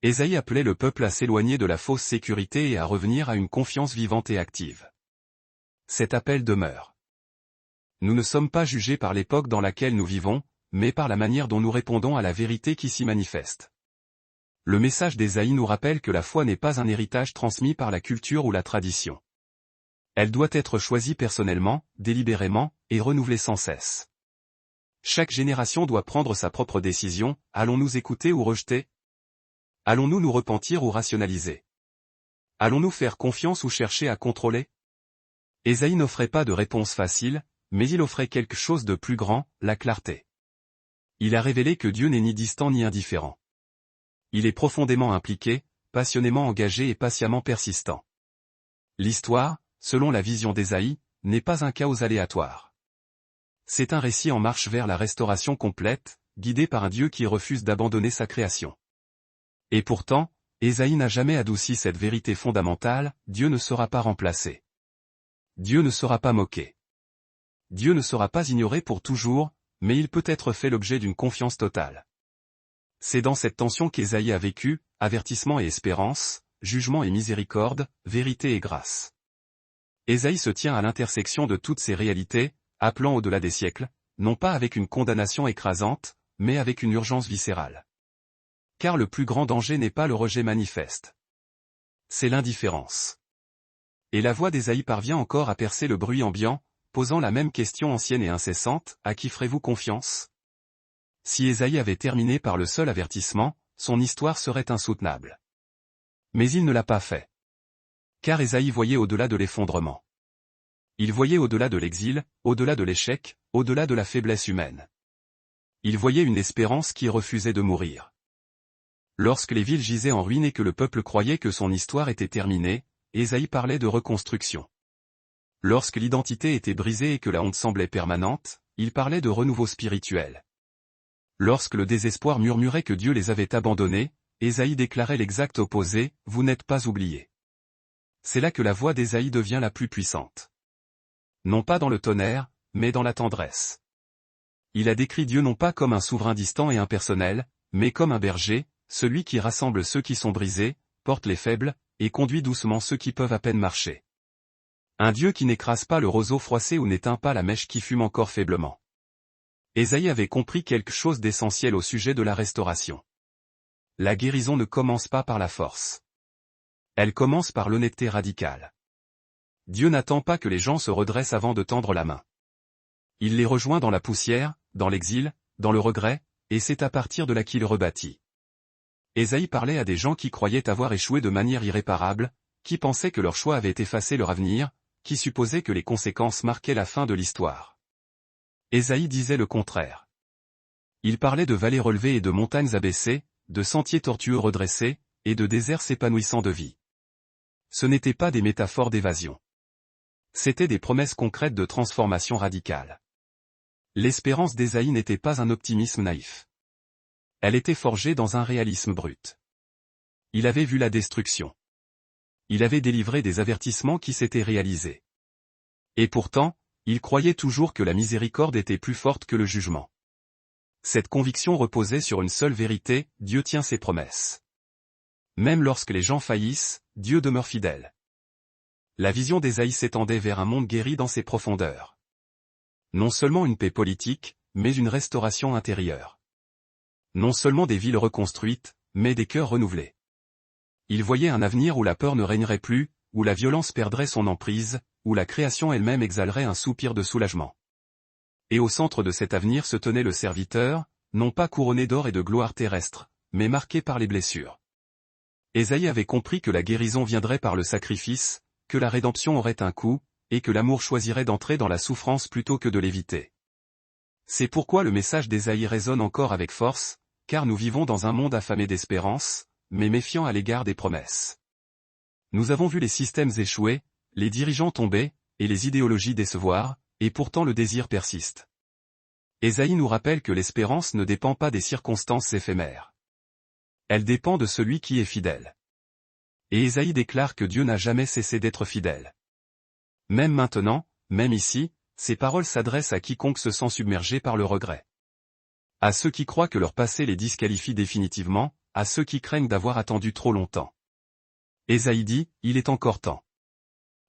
Ésaïe appelait le peuple à s'éloigner de la fausse sécurité et à revenir à une confiance vivante et active. Cet appel demeure. Nous ne sommes pas jugés par l'époque dans laquelle nous vivons, mais par la manière dont nous répondons à la vérité qui s'y manifeste. Le message d'Ésaïe nous rappelle que la foi n'est pas un héritage transmis par la culture ou la tradition. Elle doit être choisie personnellement, délibérément, et renouvelée sans cesse. Chaque génération doit prendre sa propre décision. Allons-nous écouter ou rejeter? Allons-nous nous repentir ou rationaliser? Allons-nous faire confiance ou chercher à contrôler? Ésaïe n'offrait pas de réponse facile, mais il offrait quelque chose de plus grand, la clarté. Il a révélé que Dieu n'est ni distant ni indifférent. Il est profondément impliqué, passionnément engagé et patiemment persistant. L'histoire, selon la vision d'Ésaïe, n'est pas un chaos aléatoire. C'est un récit en marche vers la restauration complète, guidé par un Dieu qui refuse d'abandonner sa création. Et pourtant, Ésaïe n'a jamais adouci cette vérité fondamentale: Dieu ne sera pas remplacé. Dieu ne sera pas moqué. Dieu ne sera pas ignoré pour toujours, mais il peut être fait l'objet d'une confiance totale. C'est dans cette tension qu'Ésaïe a vécu, avertissement et espérance, jugement et miséricorde, vérité et grâce. Ésaïe se tient à l'intersection de toutes ces réalités, appelant au-delà des siècles, non pas avec une condamnation écrasante, mais avec une urgence viscérale. Car le plus grand danger n'est pas le rejet manifeste. C'est l'indifférence. Et la voix d'Ésaïe parvient encore à percer le bruit ambiant, posant la même question ancienne et incessante: à qui ferez-vous confiance? Si Ésaïe avait terminé par le seul avertissement, son histoire serait insoutenable. Mais il ne l'a pas fait. Car Ésaïe voyait au-delà de l'effondrement. Il voyait au-delà de l'exil, au-delà de l'échec, au-delà de la faiblesse humaine. Il voyait une espérance qui refusait de mourir. Lorsque les villes gisaient en ruine et que le peuple croyait que son histoire était terminée, Ésaïe parlait de reconstruction. Lorsque l'identité était brisée et que la honte semblait permanente, il parlait de renouveau spirituel. Lorsque le désespoir murmurait que Dieu les avait abandonnés, Ésaïe déclarait l'exact opposé: vous n'êtes pas oubliés. C'est là que la voix d'Ésaïe devient la plus puissante. Non pas dans le tonnerre, mais dans la tendresse. Il a décrit Dieu non pas comme un souverain distant et impersonnel, mais comme un berger, celui qui rassemble ceux qui sont brisés, porte les faibles, et conduit doucement ceux qui peuvent à peine marcher. Un Dieu qui n'écrase pas le roseau froissé ou n'éteint pas la mèche qui fume encore faiblement. Ésaïe avait compris quelque chose d'essentiel au sujet de la restauration. La guérison ne commence pas par la force. Elle commence par l'honnêteté radicale. Dieu n'attend pas que les gens se redressent avant de tendre la main. Il les rejoint dans la poussière, dans l'exil, dans le regret, et c'est à partir de là qu'il rebâtit. Ésaïe parlait à des gens qui croyaient avoir échoué de manière irréparable, qui pensaient que leur choix avait effacé leur avenir, qui supposaient que les conséquences marquaient la fin de l'histoire. Ésaïe disait le contraire. Il parlait de vallées relevées et de montagnes abaissées, de sentiers tortueux redressés, et de déserts s'épanouissant de vie. Ce n'étaient pas des métaphores d'évasion. C'étaient des promesses concrètes de transformation radicale. L'espérance d'Ésaïe n'était pas un optimisme naïf. Elle était forgée dans un réalisme brut. Il avait vu la destruction. Il avait délivré des avertissements qui s'étaient réalisés. Et pourtant, il croyait toujours que la miséricorde était plus forte que le jugement. Cette conviction reposait sur une seule vérité, Dieu tient ses promesses. Même lorsque les gens faillissent, Dieu demeure fidèle. La vision d'Ésaïe s'étendait vers un monde guéri dans ses profondeurs. Non seulement une paix politique, mais une restauration intérieure. Non seulement des villes reconstruites, mais des cœurs renouvelés. Il voyait un avenir où la peur ne régnerait plus, où la violence perdrait son emprise, où la création elle-même exhalerait un soupir de soulagement. Et au centre de cet avenir se tenait le serviteur, non pas couronné d'or et de gloire terrestre, mais marqué par les blessures. Ésaïe avait compris que la guérison viendrait par le sacrifice, que la rédemption aurait un coût, et que l'amour choisirait d'entrer dans la souffrance plutôt que de l'éviter. C'est pourquoi le message d'Ésaïe résonne encore avec force, car nous vivons dans un monde affamé d'espérance, mais méfiant à l'égard des promesses. Nous avons vu les systèmes échouer, les dirigeants tomber, et les idéologies décevoir, et pourtant le désir persiste. Ésaïe nous rappelle que l'espérance ne dépend pas des circonstances éphémères. Elle dépend de celui qui est fidèle. Et Ésaïe déclare que Dieu n'a jamais cessé d'être fidèle. Même maintenant, même ici, ces paroles s'adressent à quiconque se sent submergé par le regret. À ceux qui croient que leur passé les disqualifie définitivement, à ceux qui craignent d'avoir attendu trop longtemps. Ésaïe dit, il est encore temps.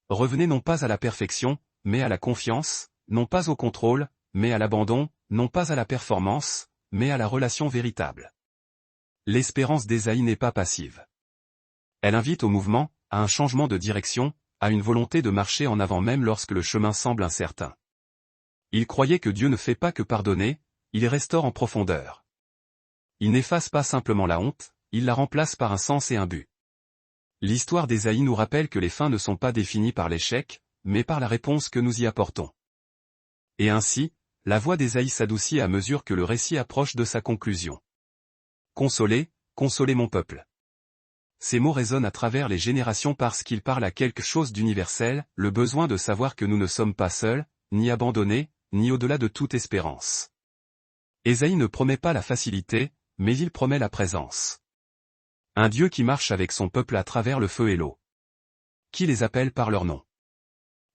Revenez non pas à la perfection, mais à la confiance, non pas au contrôle, mais à l'abandon, non pas à la performance, mais à la relation véritable. L'espérance d'Ésaïe n'est pas passive. Elle invite au mouvement, à un changement de direction, à une volonté de marcher en avant même lorsque le chemin semble incertain. Il croyait que Dieu ne fait pas que pardonner, il restaure en profondeur. Il n'efface pas simplement la honte, il la remplace par un sens et un but. L'histoire d'Ésaïe nous rappelle que les fins ne sont pas définies par l'échec, mais par la réponse que nous y apportons. Et ainsi, la voix d'Ésaïe s'adoucit à mesure que le récit approche de sa conclusion. Consolez, consolez mon peuple. Ces mots résonnent à travers les générations parce qu'ils parlent à quelque chose d'universel, le besoin de savoir que nous ne sommes pas seuls, ni abandonnés, ni au-delà de toute espérance. Ésaïe ne promet pas la facilité, mais il promet la présence. Un Dieu qui marche avec son peuple à travers le feu et l'eau. Qui les appelle par leur nom.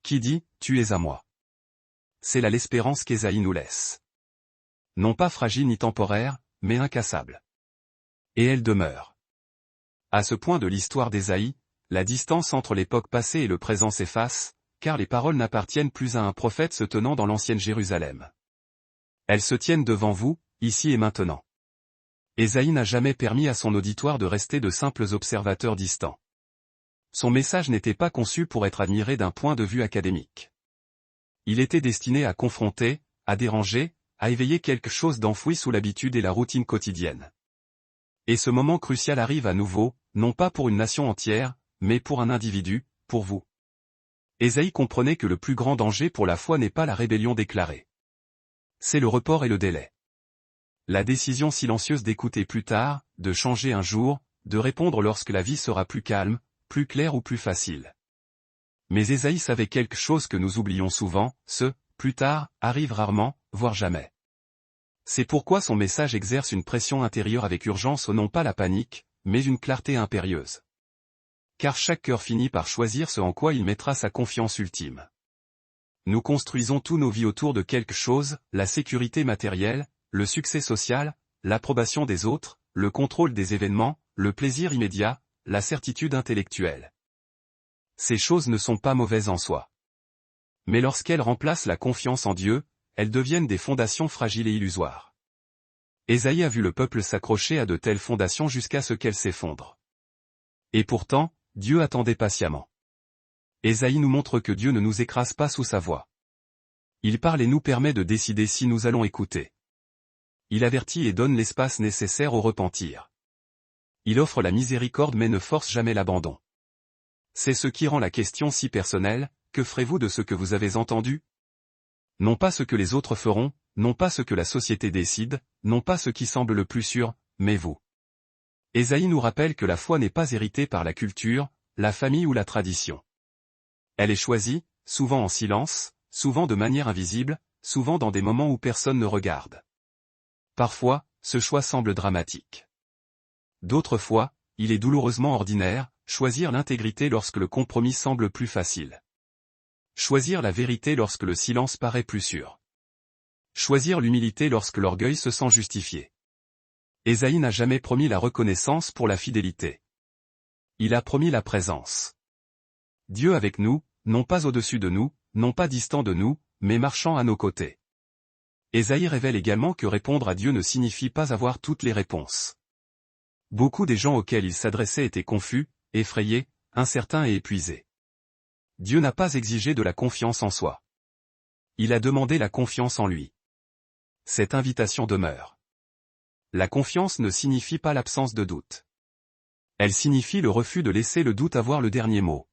Qui dit, tu es à moi. C'est là l'espérance qu'Ésaïe nous laisse. Non pas fragile ni temporaire, mais incassable. Et elle demeure. À ce point de l'histoire d'Ésaïe, la distance entre l'époque passée et le présent s'efface, car les paroles n'appartiennent plus à un prophète se tenant dans l'ancienne Jérusalem. Elles se tiennent devant vous, ici et maintenant. Ésaïe n'a jamais permis à son auditoire de rester de simples observateurs distants. Son message n'était pas conçu pour être admiré d'un point de vue académique. Il était destiné à confronter, à déranger, à éveiller quelque chose d'enfoui sous l'habitude et la routine quotidienne. Et ce moment crucial arrive à nouveau, non pas pour une nation entière, mais pour un individu, pour vous. Ésaïe comprenait que le plus grand danger pour la foi n'est pas la rébellion déclarée. C'est le report et le délai. La décision silencieuse d'écouter plus tard, de changer un jour, de répondre lorsque la vie sera plus calme, plus claire ou plus facile. Mais Ésaïe savait quelque chose que nous oublions souvent, ce « plus tard » arrive rarement, voire jamais. C'est pourquoi son message exerce une pression intérieure avec urgence non pas la panique, mais une clarté impérieuse. Car chaque cœur finit par choisir ce en quoi il mettra sa confiance ultime. Nous construisons tous nos vies autour de quelque chose, la sécurité matérielle, le succès social, l'approbation des autres, le contrôle des événements, le plaisir immédiat, la certitude intellectuelle. Ces choses ne sont pas mauvaises en soi. Mais lorsqu'elles remplacent la confiance en Dieu, elles deviennent des fondations fragiles et illusoires. Ésaïe a vu le peuple s'accrocher à de telles fondations jusqu'à ce qu'elles s'effondrent. Et pourtant, Dieu attendait patiemment. Ésaïe nous montre que Dieu ne nous écrase pas sous sa voix. Il parle et nous permet de décider si nous allons écouter. Il avertit et donne l'espace nécessaire au repentir. Il offre la miséricorde mais ne force jamais l'abandon. C'est ce qui rend la question si personnelle, que ferez-vous de ce que vous avez entendu ? Non pas ce que les autres feront, non pas ce que la société décide, non pas ce qui semble le plus sûr, mais vous. Ésaïe nous rappelle que la foi n'est pas héritée par la culture, la famille ou la tradition. Elle est choisie, souvent en silence, souvent de manière invisible, souvent dans des moments où personne ne regarde. Parfois, ce choix semble dramatique. D'autres fois, il est douloureusement ordinaire, choisir l'intégrité lorsque le compromis semble plus facile. Choisir la vérité lorsque le silence paraît plus sûr. Choisir l'humilité lorsque l'orgueil se sent justifié. Ésaïe n'a jamais promis la reconnaissance pour la fidélité. Il a promis la présence. Dieu avec nous, non pas au-dessus de nous, non pas distant de nous, mais marchant à nos côtés. Ésaïe révèle également que répondre à Dieu ne signifie pas avoir toutes les réponses. Beaucoup des gens auxquels il s'adressait étaient confus, effrayés, incertains et épuisés. Dieu n'a pas exigé de la confiance en soi. Il a demandé la confiance en lui. Cette invitation demeure. La confiance ne signifie pas l'absence de doute. Elle signifie le refus de laisser le doute avoir le dernier mot.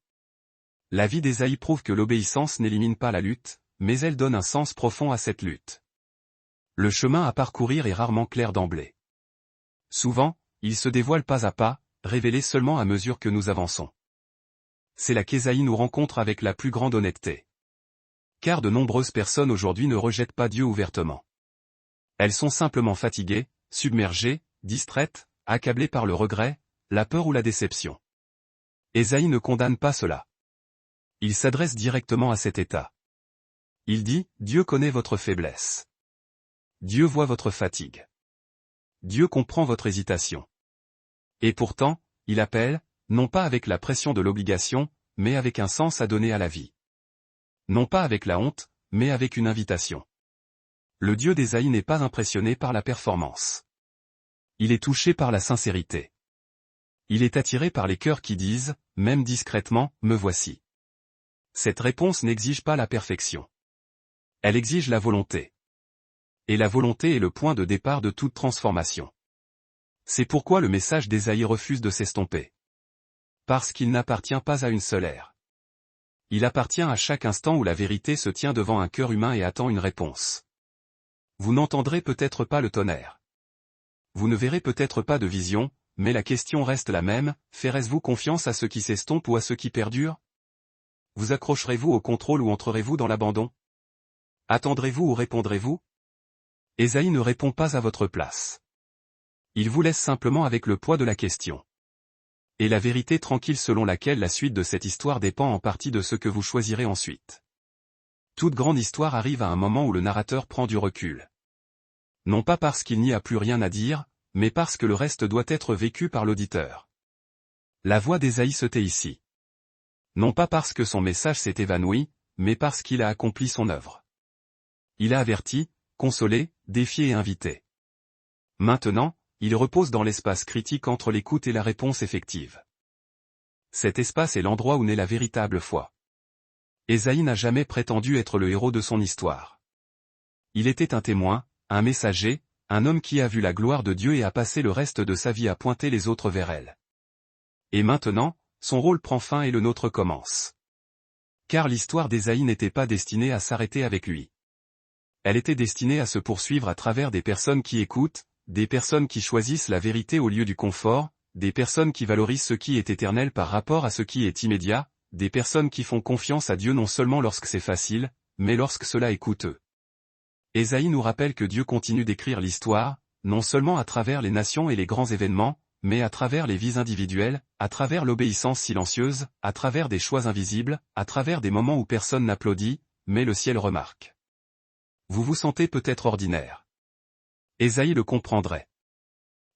La vie d'Ésaïe prouve que l'obéissance n'élimine pas la lutte, mais elle donne un sens profond à cette lutte. Le chemin à parcourir est rarement clair d'emblée. Souvent, il se dévoile pas à pas, révélé seulement à mesure que nous avançons. C'est là qu'Ésaïe nous rencontre avec la plus grande honnêteté. Car de nombreuses personnes aujourd'hui ne rejettent pas Dieu ouvertement. Elles sont simplement fatiguées, submergées, distraites, accablées par le regret, la peur ou la déception. Ésaïe ne condamne pas cela. Il s'adresse directement à cet état. Il dit, Dieu connaît votre faiblesse. Dieu voit votre fatigue. Dieu comprend votre hésitation. Et pourtant, il appelle, non pas avec la pression de l'obligation, mais avec un sens à donner à la vie. Non pas avec la honte, mais avec une invitation. Le Dieu d'Ésaïe n'est pas impressionné par la performance. Il est touché par la sincérité. Il est attiré par les cœurs qui disent, même discrètement, me voici. Cette réponse n'exige pas la perfection. Elle exige la volonté. Et la volonté est le point de départ de toute transformation. C'est pourquoi le message d'Ésaïe refuse de s'estomper. Parce qu'il n'appartient pas à une seule ère. Il appartient à chaque instant où la vérité se tient devant un cœur humain et attend une réponse. Vous n'entendrez peut-être pas le tonnerre. Vous ne verrez peut-être pas de vision, mais la question reste la même, ferez-vous confiance à ce qui s'estompe ou à ce qui perdure? Vous accrocherez-vous au contrôle ou entrerez-vous dans l'abandon? Attendrez-vous ou répondrez-vous? Ésaïe ne répond pas à votre place. Il vous laisse simplement avec le poids de la question. Et la vérité tranquille selon laquelle la suite de cette histoire dépend en partie de ce que vous choisirez ensuite. Toute grande histoire arrive à un moment où le narrateur prend du recul. Non pas parce qu'il n'y a plus rien à dire, mais parce que le reste doit être vécu par l'auditeur. La voix d'Ésaïe se tait ici. Non pas parce que son message s'est évanoui, mais parce qu'il a accompli son œuvre. Il a averti, consolé, défié et invité. Maintenant, il repose dans l'espace critique entre l'écoute et la réponse effective. Cet espace est l'endroit où naît la véritable foi. Ésaïe n'a jamais prétendu être le héros de son histoire. Il était un témoin, un messager, un homme qui a vu la gloire de Dieu et a passé le reste de sa vie à pointer les autres vers elle. Et maintenant, son rôle prend fin et le nôtre commence. Car l'histoire d'Ésaïe n'était pas destinée à s'arrêter avec lui. Elle était destinée à se poursuivre à travers des personnes qui écoutent, des personnes qui choisissent la vérité au lieu du confort, des personnes qui valorisent ce qui est éternel par rapport à ce qui est immédiat, des personnes qui font confiance à Dieu non seulement lorsque c'est facile, mais lorsque cela est coûteux. Ésaïe nous rappelle que Dieu continue d'écrire l'histoire, non seulement à travers les nations et les grands événements, mais à travers les vies individuelles, à travers l'obéissance silencieuse, à travers des choix invisibles, à travers des moments où personne n'applaudit, mais le ciel remarque. Vous vous sentez peut-être ordinaire. Ésaïe le comprendrait.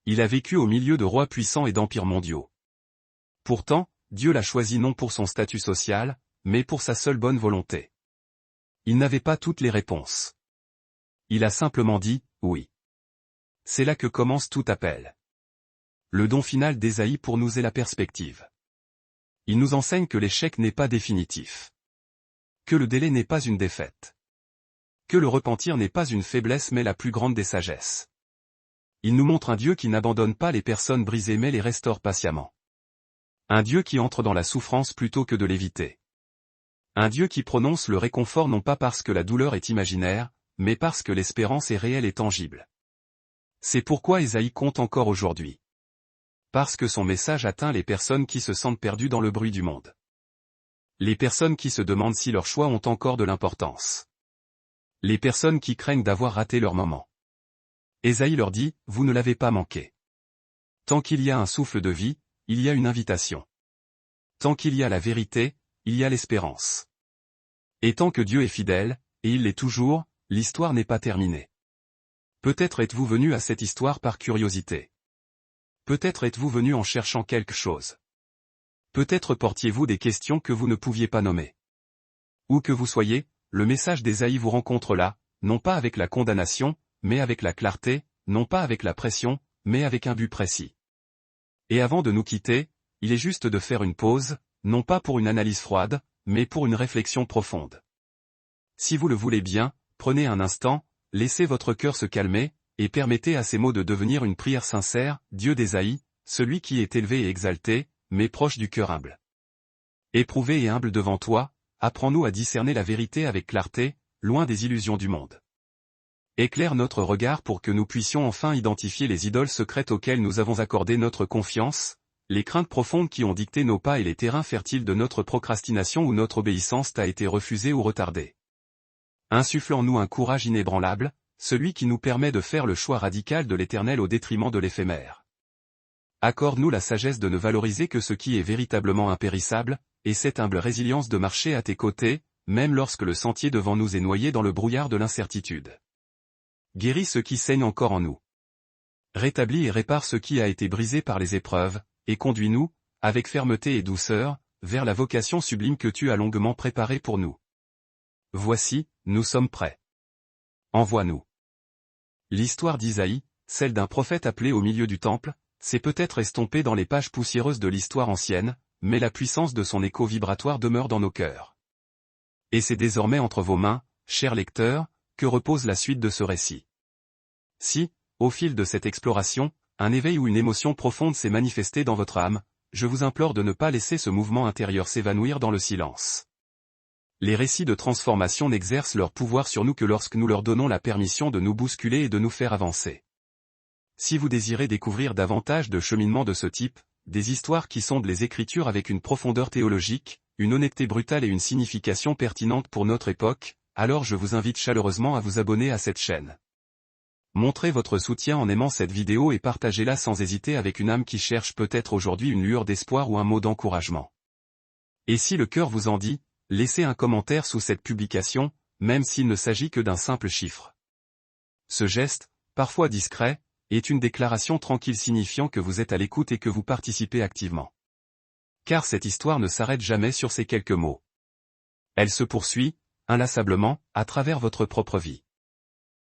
Il a vécu au milieu de rois puissants et d'empires mondiaux. Pourtant, Dieu l'a choisi non pour son statut social, mais pour sa seule bonne volonté. Il n'avait pas toutes les réponses. Il a simplement dit, oui. C'est là que commence tout appel. Le don final d'Ésaïe pour nous est la perspective. Il nous enseigne que l'échec n'est pas définitif. Que le délai n'est pas une défaite. Que le repentir n'est pas une faiblesse mais la plus grande des sagesses. Il nous montre un Dieu qui n'abandonne pas les personnes brisées mais les restaure patiemment. Un Dieu qui entre dans la souffrance plutôt que de l'éviter. Un Dieu qui prononce le réconfort non pas parce que la douleur est imaginaire, mais parce que l'espérance est réelle et tangible. C'est pourquoi Ésaïe compte encore aujourd'hui. Parce que son message atteint les personnes qui se sentent perdues dans le bruit du monde. Les personnes qui se demandent si leurs choix ont encore de l'importance. Les personnes qui craignent d'avoir raté leur moment. Ésaïe leur dit, vous ne l'avez pas manqué. Tant qu'il y a un souffle de vie, il y a une invitation. Tant qu'il y a la vérité, il y a l'espérance. Et tant que Dieu est fidèle, et il l'est toujours, l'histoire n'est pas terminée. Peut-être êtes-vous venu à cette histoire par curiosité. Peut-être êtes-vous venu en cherchant quelque chose. Peut-être portiez-vous des questions que vous ne pouviez pas nommer. Où que vous soyez, le message d'Ésaïe vous rencontre là, non pas avec la condamnation, mais avec la clarté, non pas avec la pression, mais avec un but précis. Et avant de nous quitter, il est juste de faire une pause, non pas pour une analyse froide, mais pour une réflexion profonde. Si vous le voulez bien, prenez un instant, laissez votre cœur se calmer, et permettez à ces mots de devenir une prière sincère, Dieu d'Ésaïe, celui qui est élevé et exalté, mais proche du cœur humble. Éprouvé et humble devant toi, apprends-nous à discerner la vérité avec clarté, loin des illusions du monde. Éclaire notre regard pour que nous puissions enfin identifier les idoles secrètes auxquelles nous avons accordé notre confiance, les craintes profondes qui ont dicté nos pas et les terrains fertiles de notre procrastination où notre obéissance t'a été refusée ou retardée. Insuffle en nous un courage inébranlable, celui qui nous permet de faire le choix radical de l'éternel au détriment de l'éphémère. Accorde-nous la sagesse de ne valoriser que ce qui est véritablement impérissable, et cette humble résilience de marcher à tes côtés, même lorsque le sentier devant nous est noyé dans le brouillard de l'incertitude. Guéris ce qui saigne encore en nous. Rétablis et répare ce qui a été brisé par les épreuves, et conduis-nous, avec fermeté et douceur, vers la vocation sublime que tu as longuement préparée pour nous. Voici, nous sommes prêts. Envoie-nous. L'histoire d'Isaïe, celle d'un prophète appelé au milieu du temple, s'est peut-être estompée dans les pages poussiéreuses de l'histoire ancienne, mais la puissance de son écho vibratoire demeure dans nos cœurs. Et c'est désormais entre vos mains, chers lecteurs, que repose la suite de ce récit. Si, au fil de cette exploration, un éveil ou une émotion profonde s'est manifesté dans votre âme, je vous implore de ne pas laisser ce mouvement intérieur s'évanouir dans le silence. Les récits de transformation n'exercent leur pouvoir sur nous que lorsque nous leur donnons la permission de nous bousculer et de nous faire avancer. Si vous désirez découvrir davantage de cheminements de ce type, des histoires qui sondent les Écritures avec une profondeur théologique, une honnêteté brutale et une signification pertinente pour notre époque, alors je vous invite chaleureusement à vous abonner à cette chaîne. Montrez votre soutien en aimant cette vidéo et partagez-la sans hésiter avec une âme qui cherche peut-être aujourd'hui une lueur d'espoir ou un mot d'encouragement. Et si le cœur vous en dit, laissez un commentaire sous cette publication, même s'il ne s'agit que d'un simple chiffre. Ce geste, parfois discret, est une déclaration tranquille signifiant que vous êtes à l'écoute et que vous participez activement. Car cette histoire ne s'arrête jamais sur ces quelques mots. Elle se poursuit, inlassablement, à travers votre propre vie.